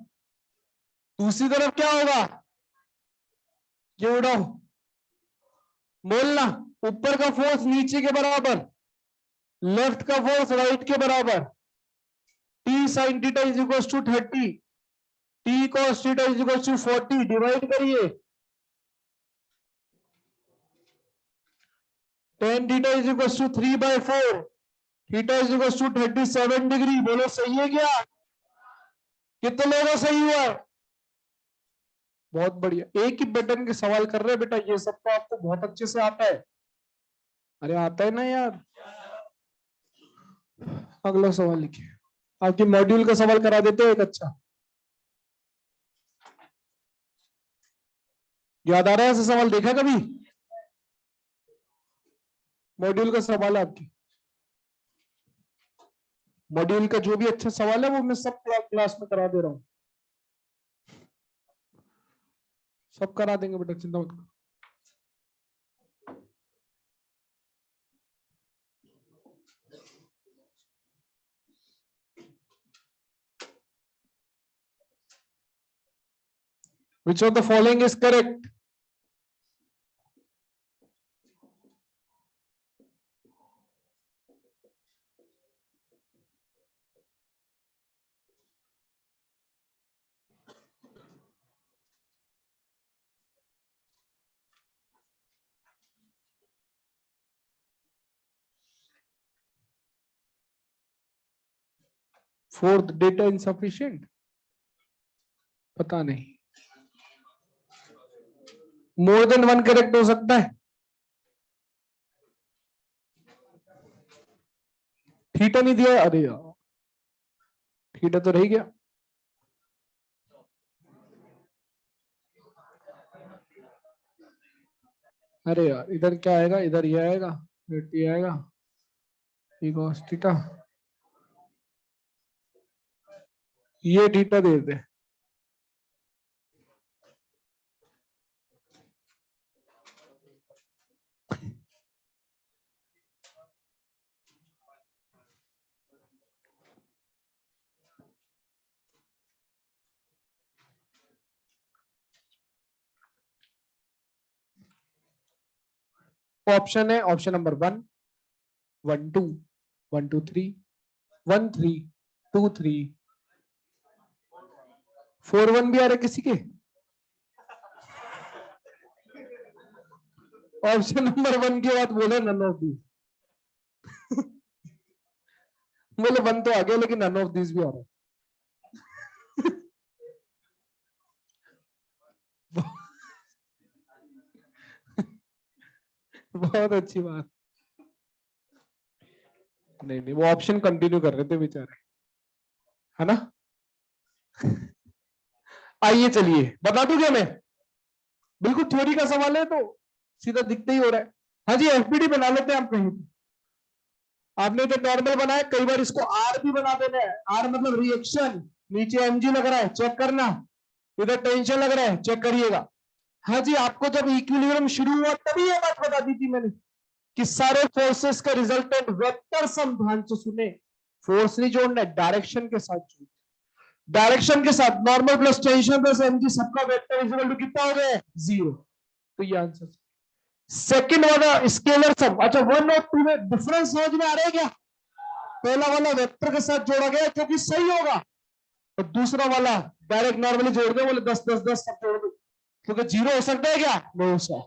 दूसरी तरफ क्या होगा, ये उड़ाओ। बोलना, ऊपर का फोर्स नीचे के बराबर, लेफ्ट का फोर्स राइट के बराबर। T sine theta is equal to 30, T cos theta is equal to 40। Divide करिए। tan theta is equal to 3/4, theta is equal to 37 degree. बोलो सही है क्या? कितने लोगों सही हुआ है? बहुत बढ़िया। एक ही बटन के सवाल कर रहे हैं बेटा, ये सब तो आपको बहुत अच्छे से आता है। अरे आता है ना यार। अगला सवाल लिखिए। आपके मॉड्यूल का सवाल करा देते हैं एक अच्छा। याद आ रहा है ऐसा सवाल देखा कभी? मॉड्यूल का सवाल है आपकी, मॉड्यूल का जो भी अच्छा सवाल है वो मैं सब क्लास में करा दे रहा हूं। सब करा देंगे बेटा, चिंता मत करो। Which of the following is correct? Fourth, data insufficient. पता नहीं, मोर देन वन करेक्ट हो सकता है। थीटा नहीं दिया, अरे यार थीटा तो रह गया। अरे यार इधर क्या आएगा, इधर ये आएगा, ये आएगा, cos थीटा, ये थीटा दे दे। ऑप्शन है, ऑप्शन नंबर 1, 1 2, 1 2 3, 1 3, 2 3, 4 1 भी आ रहा है किसी के? ऑप्शन नंबर 1 के बाद बोले नन ऑफ दीज। बोले 1 तो आ गया लेकिन नन ऑफ दीज भी आ रहा है। बहुत अच्छी बात। नहीं नहीं, वो ऑप्शन कंटिन्यू कर रहे थे बेचारे, है ना। आइए चलिए बता दूं क्या मैं, बिल्कुल थ्योरी का सवाल है तो सीधा दिखते ही हो रहा है। हाँ जी, एफपीडी बना लेते हैं आप कहीं। आपने तो नॉर्मल बनाया, कई बार इसको आर भी बना देना है। आर मतलब रिएक्शन, नीचे एमजी लग रहा है, चेक करना। इधर टेंशन लग रहा है, चेक करिएगा। हाँ जी, आपको जब इक्विलिब्रियम शुरू हुआ तभी ये बात बता दी थी मैंने कि सारे फोर्सेस का रिजल्टेंट वेक्टर सम, ध्यान से सुने। फोर्स नहीं जोड़ना, डायरेक्शन के साथ जोड़ना। डायरेक्शन के साथ normal plus tension plus MG सबका वेक्टर इज इक्वल टू कितना हो गया? 0। तो ये आंसर। सेकंड वाला स्केलर सम, अच्छा 1 और 2 में डिफरेंस समझ में आ रहा है क्या? पहला वाला वेक्टर के साथ जोड़ा गया क्योंकि सही होगा, और दूसरा वाला डायरेक्ट नॉर्मली जोड़ दे, बोले 10 10 10 सब जोड़ दो, क्योंकि 0 हो सकता है क्या? नहीं हो सकता।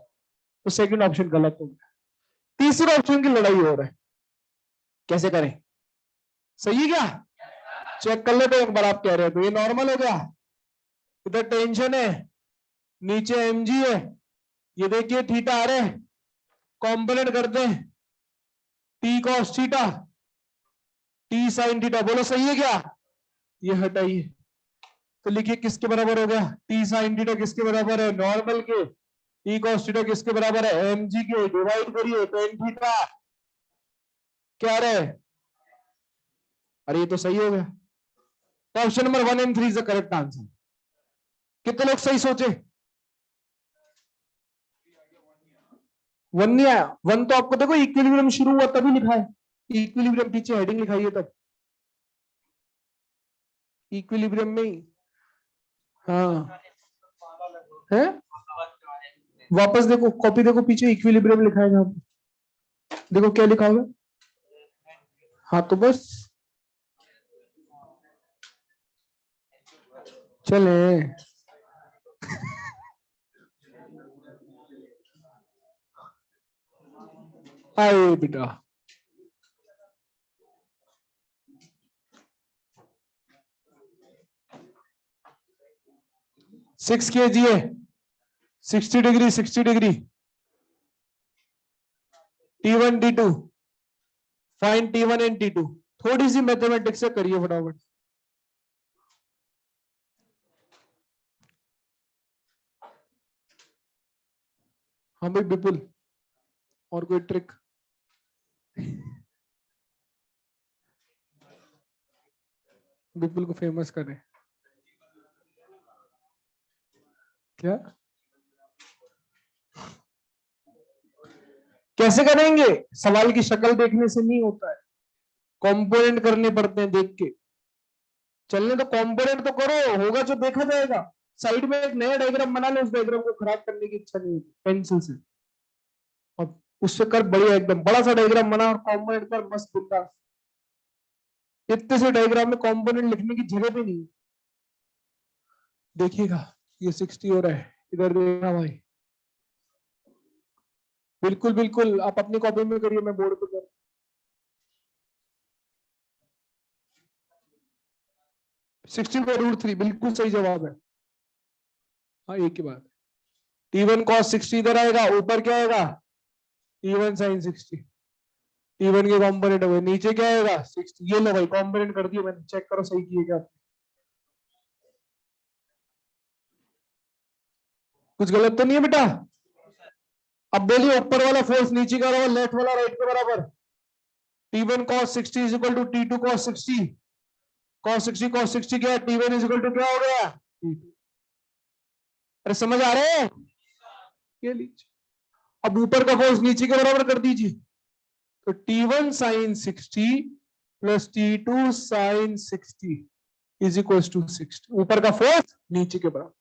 तो सेकंड ऑप्शन गलत हो गया। तीसरे ऑप्शन की लड़ाई हो रहा है, कैसे करें? सही है क्या? चेक कर लेते एक बार, आप कह रहे हो तो ये नॉर्मल हो गया, इधर टेंशन है, नीचे एमजी है, ये देखिए थीटा आ रहे हैं, कॉम्पोनेंट करते हैं, T cos theta, T sine theta. बोलो सही है क्या? ये हटाइए, तो लिखिए किसके बराबर हो गया? टी साइन थीटा किसके बराबर है? नॉर्मल के। टी कॉस थीटा किसके बराबर है? एमजी के। डिवाइड करिए टेन थीटा, क्या रहे? अरे ये तो सही हो गया। तो option number 1 and 3 is the correct answer. कितने लोग सही सोचे? 1 नहीं आया। 1 तो आपको देखो इक्विलिब्रियम शुरू हुआ तभी लिखा है, इक्विलिब्रियम पीछे हेडिंग लिखाइए तब, इक्विलिब्रियम में ही। हाँ है, वापस देखो कॉपी, देखो पीछे इक्विलिब्रियम लिखा है जहां पे। देखो क्या लिखा हुआ है। हाँ तो बस चले। आए बेटा, 6 kg है, 60 degree 60 degree, T1 T2, fine T1 and T2। थोड़ी सी मैथमेटिक्स से करिए फटाफट। हाँ भाई विपुल, और कोई ट्रिक? विपुल को फेमस करें क्या? कैसे करेंगे? सवाल की शक्ल देखने से नहीं होता है, कंपोनेंट करने पड़ते हैं देख के। चलने तो कंपोनेंट तो करो, होगा जो देखा जाएगा। साइड में एक नया डायग्राम बना ले, उस डायग्राम को खराब करने की इच्छा नहीं होती पेंसिल से, और उससे कर बढ़िया एकदम बड़ा सा डायग्राम बना और कंपोनेंट कर मस्त बिंदास। इतने से डायग्राम में कंपोनेंट लिखने की जगह भी नहीं है। देखिएगा ये 60 हो रहा है, इधर देखना भाई। बिल्कुल बिल्कुल, आप अपनी कॉपी में करिए, मैं बोर्ड पे कर। ₹60/√3 बिल्कुल सही जवाब है। हाँ एक ही बात, T1 cos 60 इधर आएगा, ऊपर क्या आएगा? T1 sin 60। T1 के कॉम्पोनेंट हो गए, नीचे क्या आएगा? 60। ये लो भाई कॉम्पोनेंट कर दिए मैंने, चेक करो सही किए क्या। कुछ गलत तो नहीं है बेटा? अब बोलिए ऊपर वाला फोर्स नीचे का बराबर, लेफ्ट वाला राइट के बराबर। T1 cos 60 is equal to T2 cos 60। cos 60 cos 60 क्या है? T1 इज इक्वल टू क्या हो गया? T2। अरे समझ आ रहे हैं? ये लीजिए, अब ऊपर का फोर्स नीचे के बराबर कर दीजिए, तो T1 sin 60 plus T2 sin 60 is equal to 60। ऊपर का फोर्स नीचे के बराबर।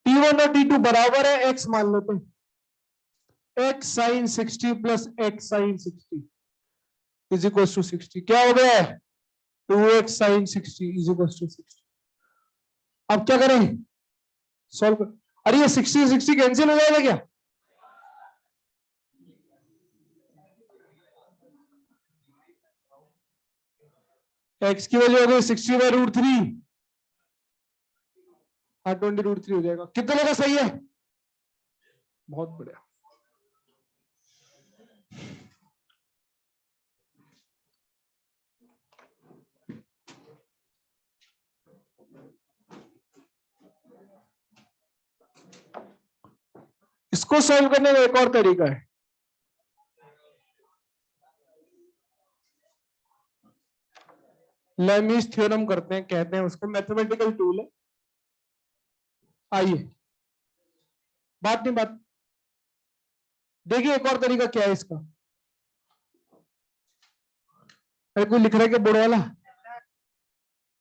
T1 और T2 बराबर है, x मान लेते हैं, x sin 60 plus x sin 60 is equal to 60। क्या हो गया है? 2x sin 60 is equal to 60। अब क्या करें? सॉल्व कर। अरे ये 60 60 कैंसिल हो जाएगा क्या? x की वैल्यू हो गई 60/√3, हाँ 20√3 हो जाएगा। कितने लोगों का सही है? बहुत बढ़िया। इसको सॉल्व करने का एक और तरीका है, लेमीज थ्योरम करते हैं, कहते हैं उसको, मैथमेटिकल टूल है। आइए, बात नहीं बात, देखिए एक और तरीका क्या है इसका। अरे कोई लिख रहा है क्या बोर्ड वाला?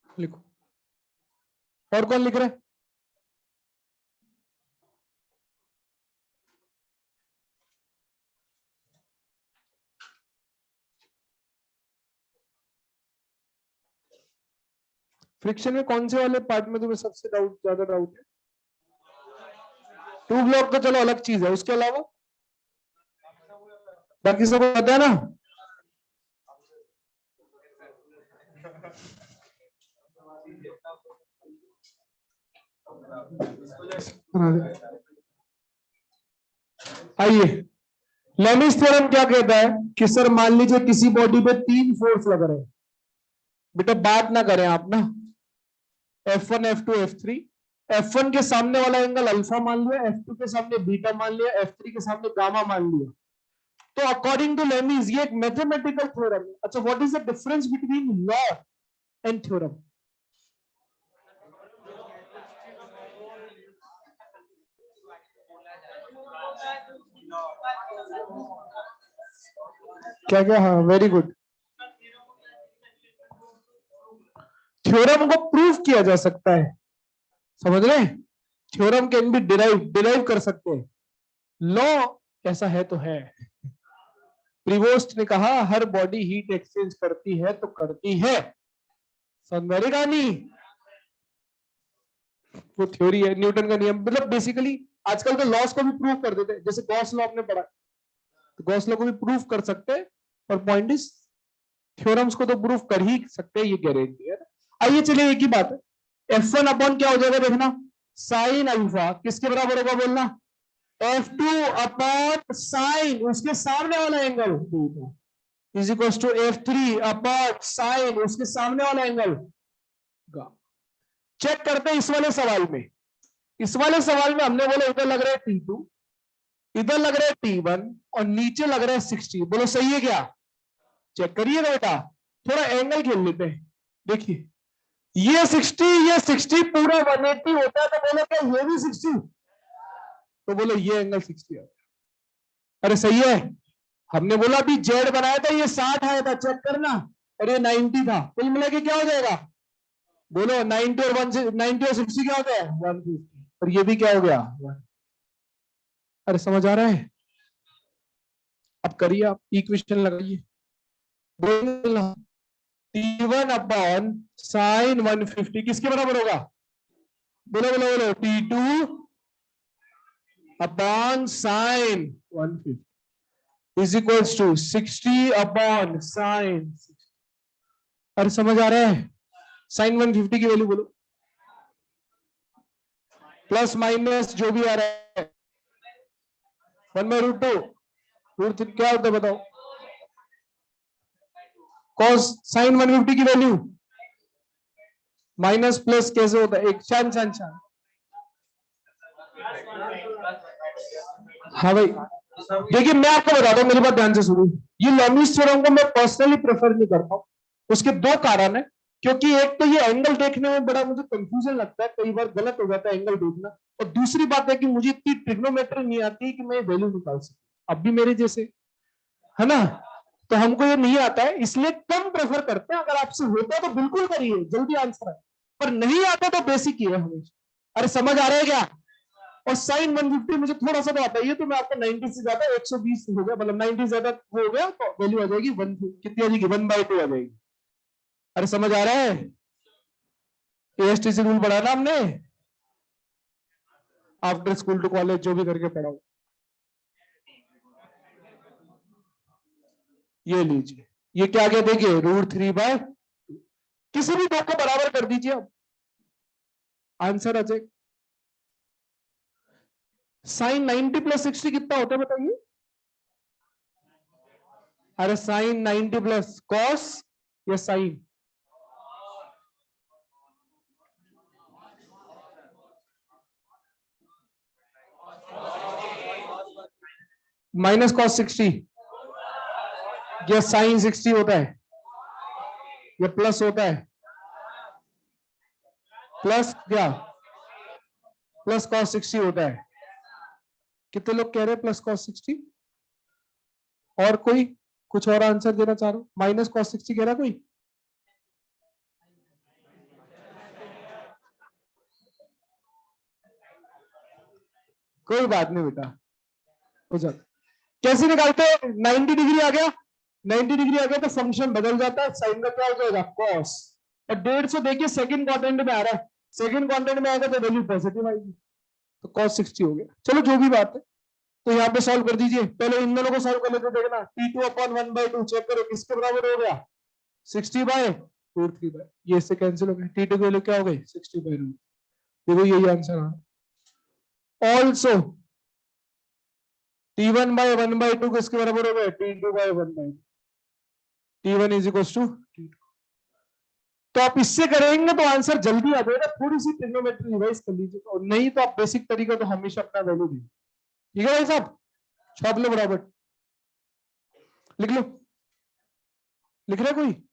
लिखो। और कौन लिख रहा है? फ्रिक्शन में कौन से वाले पार्ट में तुम्हें सबसे ज्यादा डाउट है? टू ब्लॉक तो चलो अलग चीज है, उसके अलावा बाकी सबको पता है ना? आइए, लेमीज थ्योरम क्या कहता है कि सर मान लीजिए किसी बॉडी पे 3 फोर्स लग रहे हैं। बेटा बात ना करें आप ना, F1 F2 F3। F1 के सामने वाला एंगल अल्फा मान लिया, F2 के सामने बीटा मान लिया, F3 के सामने गामा मान लिया। तो अकॉर्डिंग टू लेमीज ये एक मैथमेटिकल थ्योरम है। अच्छा, what is the difference between law and theorem? क्या क्या? हाँ वेरी गुड। थ्योरम को प्रूव किया जा सकता है, समझ रहे हैं? थ्योरम कैन बी डिराइव कर सकते हैं। लॉ ऐसा है तो है। प्रिवोस्ट ने कहा हर बॉडी हीट एक्सचेंज करती है तो करती है, समझ कहानी? वो थ्योरी है, न्यूटन का नियम, मतलब बेसिकली आजकल तो लॉस को भी प्रूव कर देते हैं, जैसे गॉस लॉ आपने पढ़ा। तो गॉस लॉ को भी प्रूफ कर सकते हैं, और पॉइंट इज थ्योरम्स को तो प्रूफ कर ही सकते हैं, ये गारंटी है ना। आइए चलिए, एक ही बात है, F1 अपॉन क्या हो जाएगा देखना, साइन अल्फा किसके बराबर होगा बोलना, F2 अपॉन साइन उसके सामने वाला angle is equal to F3 upon sine उसके सामने वाला एंगल। चेक करते हैं इस वाले सवाल में, इस वाले सवाल में हमने बोला इधर लग रहा है T2, इधर लग रहा है T1 और नीचे लग रहा है 60, बोलो सही है क्या? चेक करिएगा बेटा, थोड़ा एंगल खेल लेते हैं। देखिए ये 60 ये 60 पूरा 180 होता है, तो बोलो क्या ये भी 60? तो बोलो ये एंगल 60 है। अरे सही है, हमने बोला अभी जेड बनाया था ये 60 आया था, चेक करना, और ये 90 था, कुल मिला के क्या हो जाएगा? बोलो 90 और 90 और 60 क्या हो गया? 150। और ये भी क्या हो गया? अरे समझ आ रहा है? अब करिए, आप इक्वेशन लगाइए, बोलो T1 अपॉन साइन 150 किसके बराबर होगा? बोलो बोलो बोलो, T2 upon sine 150 is equals to 60 upon sine. अरे समझ आ रहा है? साइन 150 की वैल्यू बोलो, प्लस माइनस जो भी आ रहा है, 1/√2 √3 क्या होता है बताओ? कॉस साइन 150 की वैल्यू माइनस प्लस कैसे होता है? एक चांद चांद चांद। हाँ भाई, देखिए मैं आपको बताता हूँ, मेरी बात ध्यान से सुनिए, ये लॉमीज थ्योरम को मैं पर्सनली प्रेफर नहीं करता हूँ। उसके दो कारण है, क्योंकि एक तो ये एंगल देखने में बड़ा मुझे कंफ्यूजन लगता है, कई बार गलत हो जाता है एंगल देखना, और दूसरी बात है कि मुझे इतनी ट्रिग्नोमेट्री नहीं आती कि मैं वैल्यू निकाल सकूं, अब भी मेरे जैसे है ना, तो हमको ये नहीं आता है, इसलिए कम प्रेफर करते हैं। अगर आपसे होता है तो बिल्कुल करिए, जल्दी आंसर है, पर नहीं आता तो बेसिक ही है हमेशा। अरे समझ आ रहा है क्या? और साइन 150 मुझे थोड़ा सा तो आता है, ये तो मैं आपको 90 से ज्यादा 120 हो गया, मतलब 90 ज्यादा हो गया तो वैल्यू आ जाएगी 1 कितनी आ जाएगी? 1/2 आ जाएगी। अरे समझ आ रहा है? ASTC रूल पढ़ा ना हमने, आफ्टर स्कूल टू कॉलेज जो भी करके पढ़ा, ये लीजिए, ये क्या गया देखिए, √3/, किसी भी दो को बराबर कर दीजिए, अब आंसर आ जाए। साइन 90 प्लस 60 कितना होता है बताइए? अरे साइन 90 प्लस कॉस या साइन? माइनस कॉस 60 या साइन 60 होता है, या प्लस होता है? प्लस क्या? प्लस कॉस 60 होता है। कितने लोग कह रहे हैं प्लस कॉस 60? और कोई कुछ और आंसर देना चाह रहा हूं? माइनस कॉस 60 कह रहा कोई? कोई बात नहीं बेटा, हो जाता। कैसे निकालते हैं? 90 डिग्री आ गया, 90 डिग्री आ गया तो फंक्शन बदल जाता है, साइन का क्या हो जाएगा? कॉस। और 150 देखिए सेकंड क्वाड्रेंट में आ रहा है, सेकंड क्वाड्रेंट में आएगा तो वैल्यू पॉजिटिव आएगी, तो कॉस 60 हो गया। चलो जो भी बात है, तो यहाँ पे सॉल्व कर दीजिए, पहले इन दोनों को सॉल्व कर लेते, देखना T2 अपॉन 1/2 चेक करो किसके बराबर हो गया? 60/√3, ये इससे कैंसिल हो गया, T2 की वैल्यू क्या हो गई? 60/√3। देखो यही आंसर आ। ऑल्सो T1/1/2 किसके बराबर हो गया? T2/1/2। T1 is equal to T2। तो आप इससे करेंगे तो आंसर जल्दी आ जाएगा, थोड़ी सी ट्रिग्नोमेट्री रिवाइज कर लीजिए, और नहीं तो आप बेसिक तरीका तो हमेशा अपना वैल्यू दीजिए। ठीक है भाई साहब, छाप लो बराबर, लिख लो, लिख रहा कोई?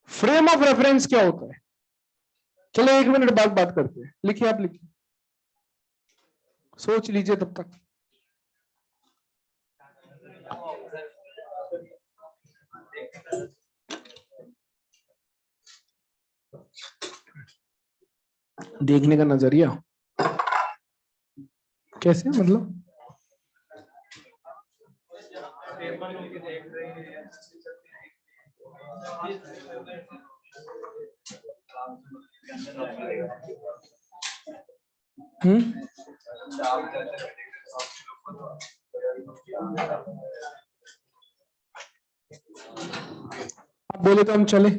फ्रेम ऑफ रेफरेंस क्या होता है? चलो 1 मिनट बाद बात करते हैं, लिखिए, आप लिखिए, सोच लीजिए तब तक। देखने का नजरिया, कैसे मतलब? आप बोले तो हम चले।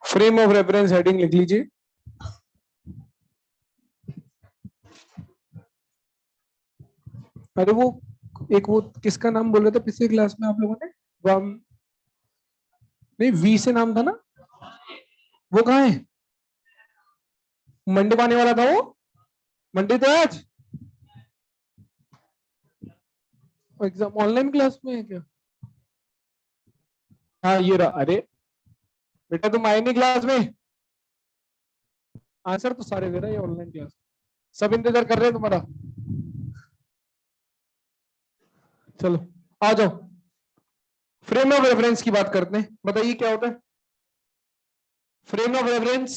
फ्रेम ऑफ रेफरेंस हेडिंग लिख लीजिए। अरे वो एक वो किसका नाम बोल रहे थे पिछले क्लास में आप लोगों ने? वाम नहीं, वी से नाम था ना, वो कहाँ है? मंडे आने वाला था वो। मंडे तो आज एग्जाम ऑनलाइन क्लास में है क्या? हाँ ये रहा। अरे बेटा तुम आए नहीं क्लास में? आंसर तो सारे दे रहा है ये ऑनलाइन क्लास। सब इंतजार कर रहे हैं तुम्हारा। चलो आ जाओ। फ्रेम ऑफ रेफरेंस की बात करते हैं। बताइए क्या होता है फ्रेम ऑफ रेफरेंस?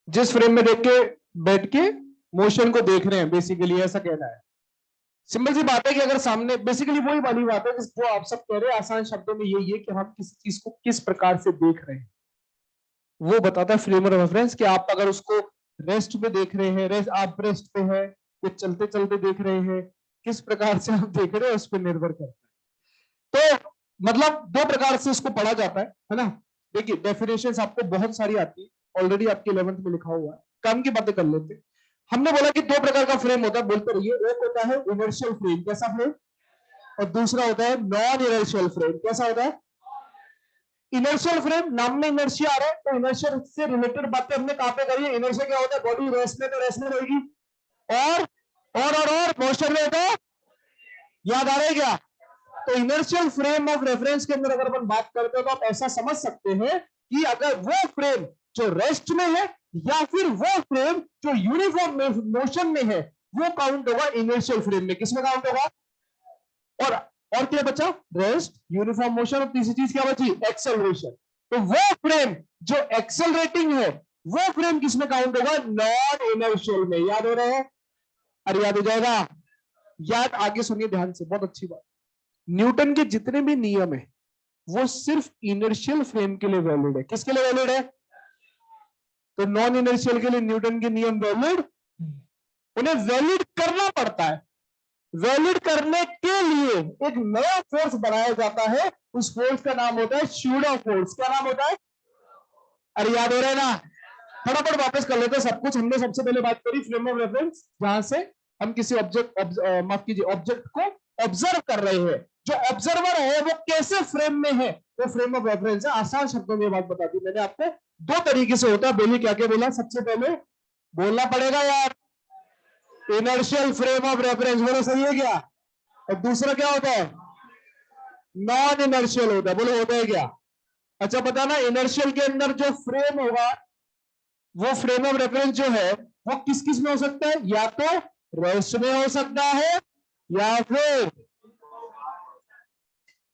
जिस फ्रेम में देख के बैठ के मोशन को देख रहे हैं, बेसिकली ऐसा कहना है। सिंपल सी बात है कि अगर सामने, बेसिकली वही वाली बात है जिसको आप सब कह रहे हैं, आसान शब्दों में यही है कि हम किसी चीज को किस प्रकार से देख रहे हैं, वो बताता है फ्रेम ऑफ रेफरेंस। कि आप अगर उसको रेस्ट पे देख रहे हैं, रेस्ट आप रेस्ट पे है, या चलते चलते देख रहे हैं, किस प्रकार से आप देख रहे हैं उस पर निर्भर करता है। तो मतलब दो प्रकार से इसको पढ़ा जाता है ना। देखिए डेफिनेशंस आपको बहुत सारी आती है, ऑलरेडी आपके 11th में लिखा हुआ है। काम की बातें कर लेते हैं। हमने बोला कि दो प्रकार का फ्रेम होता है, बोलते रहिए। एक होता है इनर्शियल फ्रेम, कैसा फ्रेम? और दूसरा होता है नॉन इनर्शियल फ्रेम, कैसा होता है? इनर्शियल फ्रेम, नाम में इनर्शिया आ रहा है तो इनर्शियल से रिलेटेड बातें हमने कहां पे करी है? इनर्शिया क्या होता है? बॉडी रेस्ट में तो रेस्ट में रहेगी, और और मोशन में होता है। याद आ रहा है क्या? तो इनर्शियल फ्रेम ऑफ रेफरेंस के अंदर अगर अपन बात करते हैं तो आप ऐसा समझ सकते हैं कि अगर वो फ्रेम जो रेस्ट में है, या फिर वो फ्रेम जो यूनिफॉर्म मोशन में है, वो काउंट होगा इनर्शियल फ्रेम में। किसमें काउंट होगा? और और क्या बचा? रेस्ट, यूनिफॉर्म मोशन, और तीसरी चीज क्या बची? एक्सेलरेशन। तो वो फ्रेम जो एक्सेलरेटिंग है, वो फ्रेम किसमें काउंट होगा? नॉन इनर्शियल में। याद हो रहा है? अरे याद हो जाएगा। याद, आगे सुनिए ध्यान से, बहुत अच्छी बात। न्यूटन के जितने भी नियम है वो सिर्फ इनर्शियल फ्रेम के लिए वैलिड है। किसके लिए वैलिड है? तो नॉन इनर्शियल के लिए न्यूटन के नियम वैलिड, उन्हें वैलिड करना पड़ता है। वैलिड करने के लिए एक नया फोर्स बनाया जाता है। उस फोर्स का नाम होता है स्यूडो फोर्स। क्या नाम होता है? अरे याद हो रहा है ना? फटाफट वापस कर लेते हैं सब कुछ। हमने सबसे पहले बात करी फ्रेम ऑफ रेफरेंस, जहां से हम किसी ऑब्जेक्ट, माफ कीजिए, ऑब्जेक्ट को ऑब्जर्व कर रहे हैं। जो ऑब्जर्वर है वो कैसे फ्रेम में है, वो फ्रेम ऑफ रेफरेंस है। आसान शब्दों में बात बता दी मैंने आपको। दो तरीके से होता है। बोलिए क्या क्या बोला? सबसे पहले बोलना पड़ेगा यार, इनर्शियल फ्रेम ऑफ रेफरेंस, बोलो सही है क्या? और दूसरा क्या होता है? नॉन इनर्शियल होता है। बोलो होता है क्या? अच्छा बताना, इनर्शियल के अंदर जो फ्रेम होगा, वो फ्रेम ऑफ रेफरेंस जो है वो किस किस में हो सकता है? या तो रेस्ट में हो सकता है, या फिर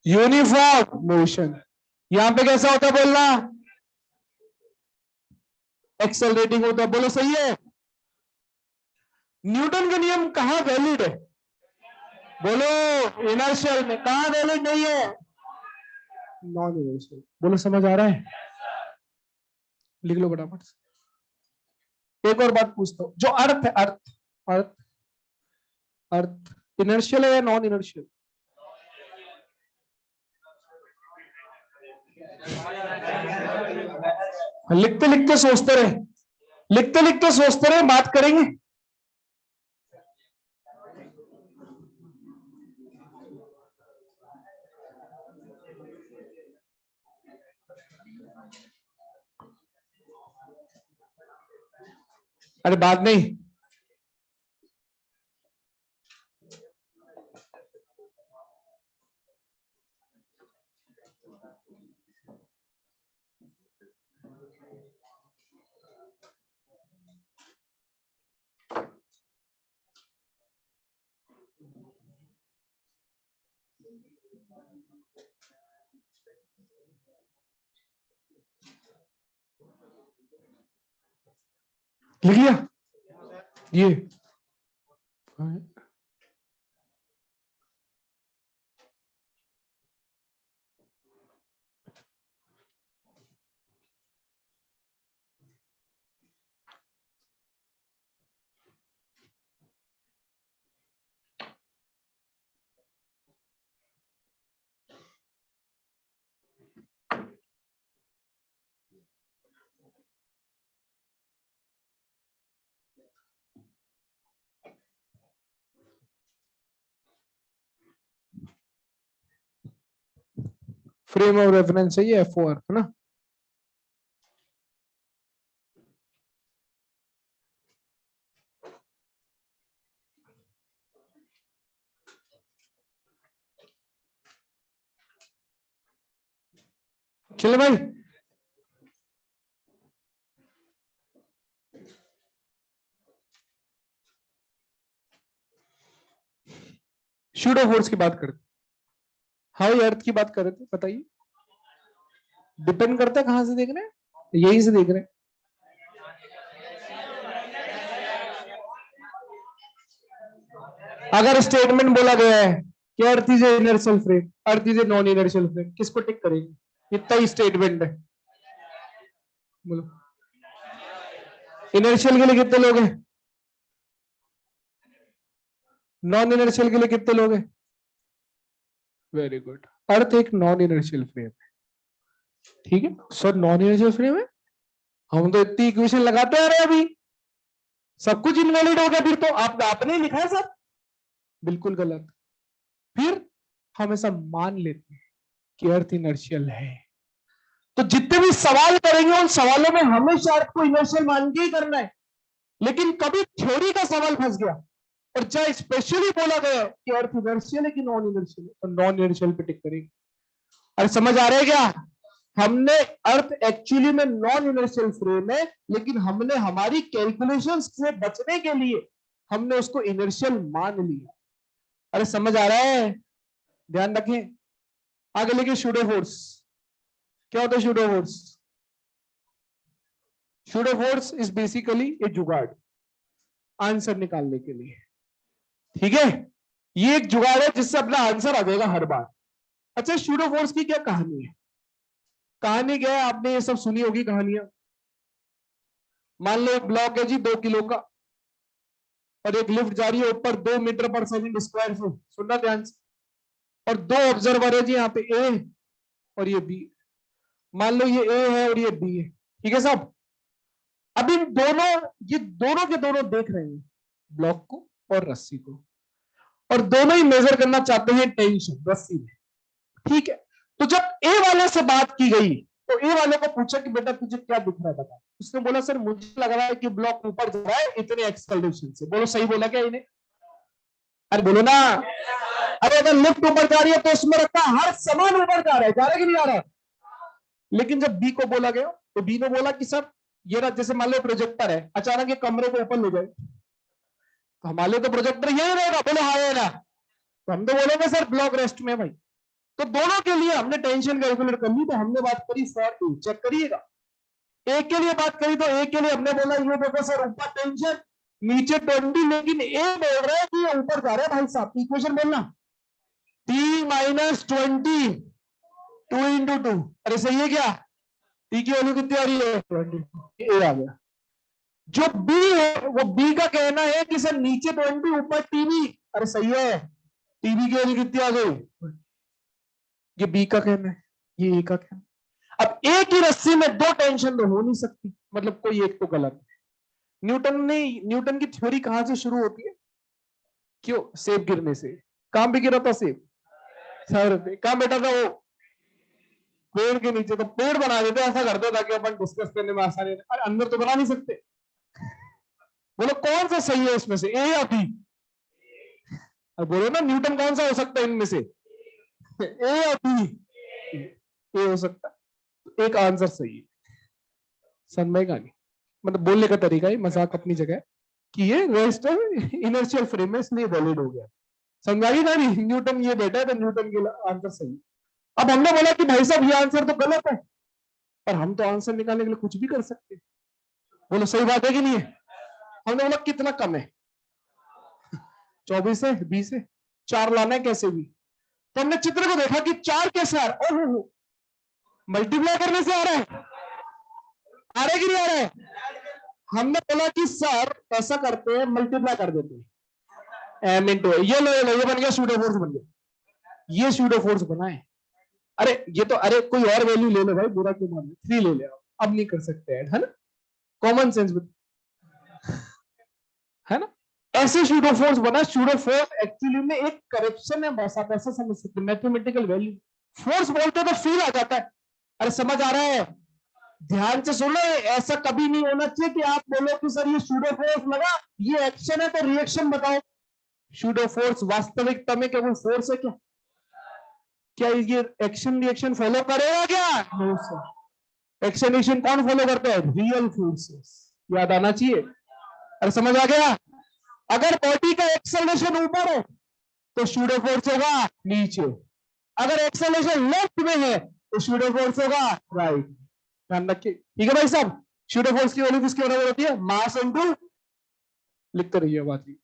यूनिफॉर्म मोशन। यहां पे कैसा होता है बोलना? एक्सेलरेटिंग होता है। बोलो सही है? न्यूटन के नियम कहां वैलिड है? बोलो इनर्शियल में। कहां वैलिड नहीं है? Non inertial. बोलो समझ आ रहा है? लिख लो फटाफट से। एक और बात पूछता हूं, जो अर्थ है, अर्थ, अर्थ, अर्थ इनर्शियल है या नॉन इनर्शियल? लिखते लिखते सोचते रहे, लिखते लिखते सोचते रहे, बात करेंगे। अरे बात नहीं, लिख लिया ये फ्रेम ऑफ रेफरेंस है, ये F4 है ना। चलो भाई, शूडो फोर्स की बात करते, हाई अर्थ की बात कर रहे थे, बताइए। डिपेंड करता है कहां से देख रहे हैं, यहीं से देख रहे हैं। अगर स्टेटमेंट बोला गया है कि earth is a inertial frame, earth is a non inertial frame, किसको टिक करेंगे? इतना ही स्टेटमेंट है, बोलो। इनर्शियल के लिए कितने लोग हैं? नॉन इनर्शियल के लिए कितने लोग हैं? Very good. अर्थ एक नॉन इनर्शियल फ्रेम है, ठीक है सर, नॉन इनर्शियल फ्रेम है। हम तो इतनी इक्वेशन लगाते आ रहे हैं, अभी सब कुछ इनवैलिड हो गया फिर तो। आपने लिखा है सर, बिल्कुल गलत। फिर हम ऐसा मान लेते हैं कि अर्थ इनर्शियल है, तो जितने भी सवाल करेंगे उन सवालों में हमेशा अर्थ को इनर्शियल मान के ही करना है। लेकिन कभी थ्योरी का सवाल फंस गया और जहां स्पेशली बोला गया कि अर्थ इनर्शियल है कि नॉन इनर्शियल है, तो नॉन इनर्शियल पे टिक करेंगे। अरे समझ आ रहा है क्या? हमने अर्थ एक्चुअली में नॉन इनर्शियल फ्रेम है, लेकिन हमने हमारी कैलकुलेशंस से बचने के लिए हमने उसको इनर्शियल मान लिया। अरे समझ आ रहा है? ध्यान रखें। आगे लेके शूडो फोर्स। क्या होता है pseudo force? Pseudo force is basically a जुगाड़ आंसर निकालने के लिए, ठीक है। ये एक जुगाड़ है जिससे अपना आंसर आ जाएगा हर बार। अच्छा, शूडो फोर्स की क्या कहानी है? कहानी क्या है, आपने ये सब सुनी होगी कहानियां। मान लो एक ब्लॉक है जी 2 किलो का, और एक लिफ्ट जा रही है ऊपर 2 मीटर पर सेकंड स्क्वायर से, सुनना ध्यान से। और 2 ऑब्जर्वर है जी, यहाँ पे ए और ये बी। मान लो ये ए है और ये बी है, ठीक है साहब। अब इन दोनों, ये दोनों के दोनों देख रहे हैं ब्लॉक को और रस्सी को, और दोनों ही मेजर करना चाहते हैं टेंशन रस्सी में, ठीक है। तो जब ए वाले से बात की गई तो ए वाले को पूछा कि बेटा तुझे क्या दिख रहा है बता। उसने बोला सर मुझे लग रहा है कि ब्लॉक ऊपर जा रहा है इतने एक्सेलरेशन से। बोलो सही बोला क्या इन्हें? अरे बोलो ना। अरे अगर लिफ्ट ऊपर जा रही है तो उसमें रखा हर सामान ऊपर जा रहा है, जा रहा है कि नहीं जा रहा है? लेकिन जब बी को बोला गया तो बी ने बोला कि सर ये ना, जैसे मान लो प्रोजेक्टर है, अचानक ये कमरे को ऊपर ले जाए तो हमारे लिए तो प्रोजेक्टर यही रहेगा। बोलो हाँ है ना? तो हम तो बोलेंगे सर ब्लॉक रेस्ट में भाई। तो दोनों के लिए हमने टेंशन कैलकुलेट कर ली, तो हमने बात करी फॉर ए, चेक करिएगा। एक के लिए बात करी तो एक के लिए हमने बोला ये देखो सर ऊपर टेंशन नीचे 20, लेकिन ए बोल रहा है कि ये ऊपर जा रहा है भाई साहब। इक्वेशन बोलना टी माइनस 20 2 × 2। अरे सही है क्या? टी की वैल्यू कितनी आ रही है? 20। ए आ गया। जो बी है वो बी का कहना है कि सर नीचे 20 ऊपर टीवी। अरे सही है, टीवी की वैल्यू कितनी आ गई? ये बी का कहना है, ये ए का कहना है। अब एक ही रस्सी में 2 टेंशन तो हो नहीं सकती, मतलब कोई एक तो गलत है। न्यूटन की थ्योरी कहां से शुरू होती है? क्यों? सेब गिरने से। कहां पे गिरा था सेब? सर पे। कहां बैठा था वो? पेड़ के नीचे। तो पेड़ बना देते, ऐसा करते ताकि अपन डिस्कस करने में आसानी। अरे अंदर तो बना नहीं सकते। बोलो कौन सा सही है इसमें से, ए या बी? बोलो ना न्यूटन कौन सा हो सकता है इनमें से, ए या बी? ए हो सकता है। एक आंसर सही है। समझ का नहीं, मतलब बोलने का तरीका ही मजाक अपनी जगह है कि ये रेजिस्टर इनर्शियल फ्रेम है इसलिए वैलिड हो गया। समझाई ना नहीं, न्यूटन ये बेटा है तो न्यूटन के आंसर सही। अब हमने बोला कि भाई साहब ये आंसर तो गलत है, पर हम तो आंसर निकालने के लिए कुछ भी कर सकते हैं। बोलो सही बात है कि नहीं है? हमने बोला कितना कम है, 24 है, 20 है, 4 लाना है कैसे भी। तो हमने चित्र को देखा कि 4 कैसे आ रहा है, ओहो मल्टीप्लाई करने से आ रहा है, आ रहा है कि नहीं आ रहा है। हमने बोला कि सर ऐसा करते हैं, मल्टीप्लाई कर देते हैं एम इंटू, ये लो ये बन गया सूडो फोर्स बन गया, ये सूडो फोर्स बना है। अरे ये तो, अरे कोई और वैल्यू ले लो भाई, बुरा क्यों मान, 3 ले ले आप, अब नहीं कर सकते ऐड, है ना, कॉमन सेंस है ना। ऐसे सूडो फोर्स बना, सूडो फोर्स एक्चुअली में एक करेक्शन है, बस आप ऐसा समझ सकते, मैथमेटिकल वैल्यू। फोर्स बोलते तो फील आ जाता है, अरे समझ आ रहा है, ध्यान से सुनो, ऐसा कभी नहीं होना चाहिए कि आप बोलो कि सर ये सूडो फोर्स लगा, ये एक्शन है तो रिएक्शन बताओ। सूडो फोर्स वास्तविकता में केवल फोर्स है क्या? क्या ये एक्शन रिएक्शन फॉलो करेगा क्या? No sir. एक्शन रिएक्शन कौन फॉलो करता है? रियल फोर्सेस, याद आना चाहिए। अरे समझ आ गया? अगर बॉडी का एक्सेलरेशन ऊपर है तो सूडो फोर्स होगा नीचे, अगर एक्सेलरेशन लेफ्ट में है तो सूडो फोर्स होगा राइट। ध्यान रखिए, ठीक है भाई साहब। सूडो फोर्स की वैल्यू किसके बराबर होती है? मास इनटू, लिखते रहिए बात ही।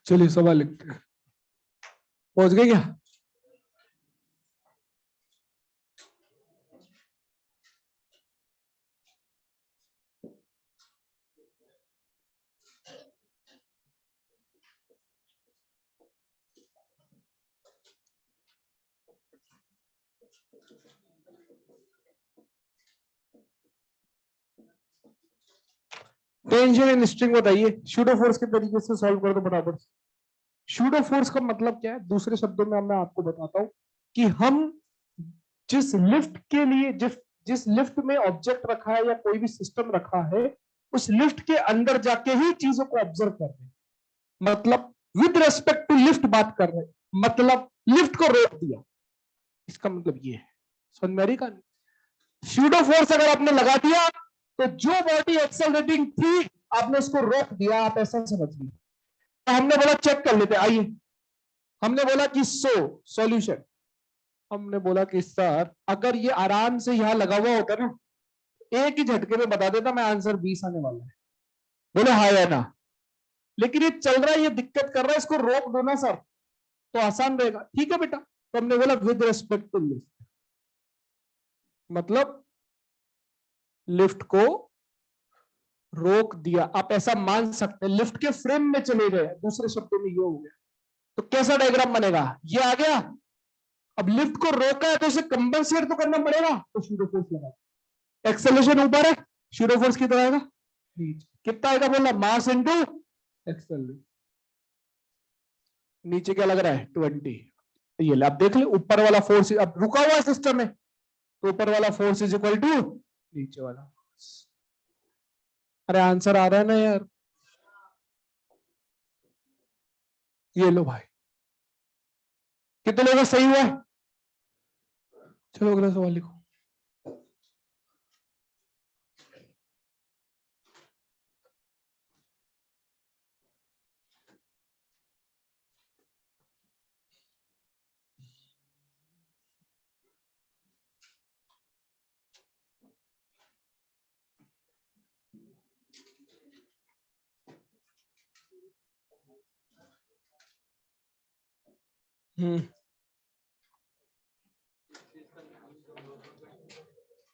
चलिए सवाल लिखते हैं, पहुंच गए क्या? टेंशन इन स्ट्रिंग बताइए, सूडो फोर्स के तरीके से सॉल्व कर दो बराबर। सूडो फोर्स का मतलब क्या है, दूसरे शब्दों में मैं आपको बताता हूं कि हम जिस लिफ्ट के लिए, जिस लिफ्ट में ऑब्जेक्ट रखा है या कोई भी सिस्टम रखा है, उस लिफ्ट के अंदर जाके ही चीजों को ऑब्जर्व कर रहे हैं, मतलब विद रेस्पेक्ट टू लिफ्ट बात कर रहे हैं, मतलब लिफ्ट को रोक दिया, इसका मतलब ये है। समझ में आ रही कहानी? सूडो फोर्स अगर आपने लगा दिया तो जो बॉडी एक्सेलरेटिंग थी आपने उसको रोक दिया, आप ऐसा समझिए। तो हमने बोला चेक कर लेते, आइए। हमने बोला कि सॉल्यूशन, हमने बोला कि सर अगर ये आराम से यहां लगा हुआ होता ना, एक ही झटके में बता देता मैं आंसर 20 आने वाला है। बोले हाँ या ना, लेकिन ये चल रहा है, ये दिक्कत कर रहा है, इसको रोक दो ना सर तो आसान रहेगा। ठीक है बेटा, तो हमने बोला विद रिस्पेक्ट टू लिफ्ट, मतलब लिफ्ट को रोक दिया, आप ऐसा मान सकते हैं, लिफ्ट के फ्रेम में चले गए, दूसरे शब्दों में ये हो गया। तो कैसा डायग्राम बनेगा? ये आ गया। अब लिफ्ट को रोका है तो इसे कंपनसेट तो करना पड़ेगा, तो सूडो फोर्स लगा। एक्सेलरेशन ऊपर है, सूडो फोर्स कितना आएगा? नीचे। कितना आएगा बोला? Mass into acceleration. नीचे क्या लग रहा है? 20। ये ले, आप देख ले, ऊपर वाला फोर्स अब रुका हुआ सिस्टम है, तो ऊपर वाला फोर्स इज इक्वल टू नीचे वाला फोर्स। अरे आंसर आ रहा है ना यार, ये लो भाई, कितने लोगों का सही हुआ है? चलो अगला सवाल लिखो।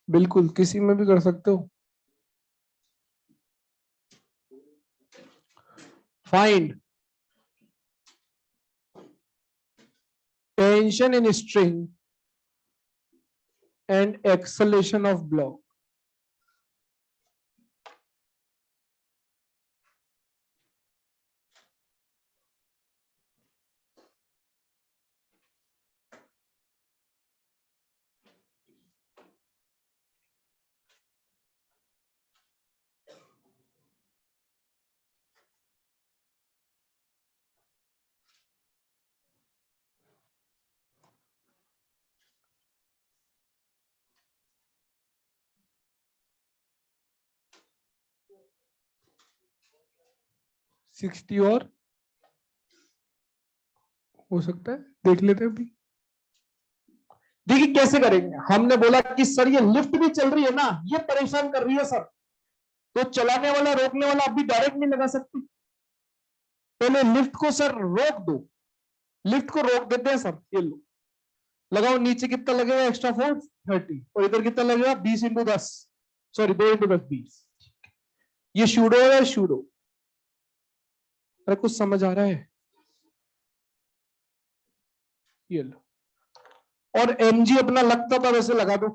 बिल्कुल किसी में भी कर सकते हो। Find tension in string and acceleration of block. Sixty और हो सकता है, देख लेते हैं अभी। देखिए कैसे करेंगे, हमने बोला कि सर ये लिफ्ट भी चल रही है ना, ये परेशान कर रही है सर, तो चलाने वाला रोकने वाला अभी डायरेक्ट नहीं लगा सकते, पहले लिफ्ट को सर रोक दो, लिफ्ट को रोक देते हैं सर, ये लो लगाओ, नीचे कितना लगेगा एक्स्ट्रा फोर्स 30, और इधर कितना लगेगा 20 × 10, सॉरी 2 × 10 20। ये शूडो है शूडो, अरे कुछ समझ आ रहा है, ये लो, और mg अपना लगता था वैसे लगा दो,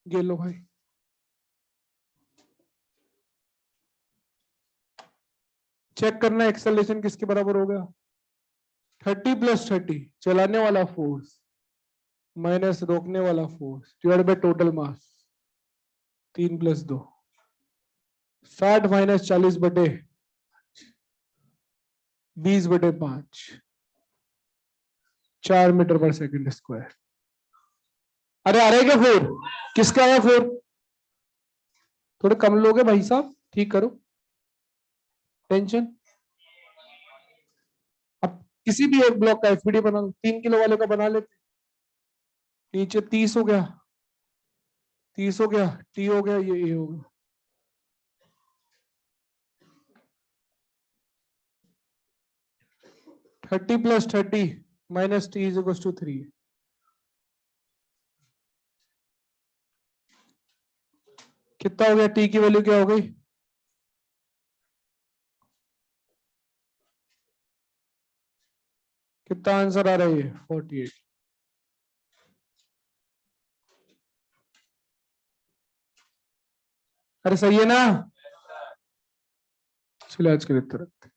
ये लो भाई, चेक करना एक्सेलरेशन किसके बराबर हो गया, 30 + 30 चलाने वाला फोर्स माइनस रोकने वाला force divide by total mass, 3 + 2 60 - 40 बटे 20/5 4 मीटर/सेकंड स्क्वायर। अरे आ रहा है क्या फोर, किसका आया फोर, थोड़े कम लोगे भाई साहब, ठीक करो टेंशन। अब किसी भी एक ब्लॉक का एफपीडी बना लो, 3 किलो वाले का बना लेते, नीचे 30 हो गया, 30 हो गया, टी हो गया, ये ए हो गया, 30 + 30 - t = 3। कितना हो गया, टी की वैल्यू क्या हो गई, कितना आंसर आ रहा है, 48। अरे सही है ना, चलिए आज के लिए इतना रखते हैं।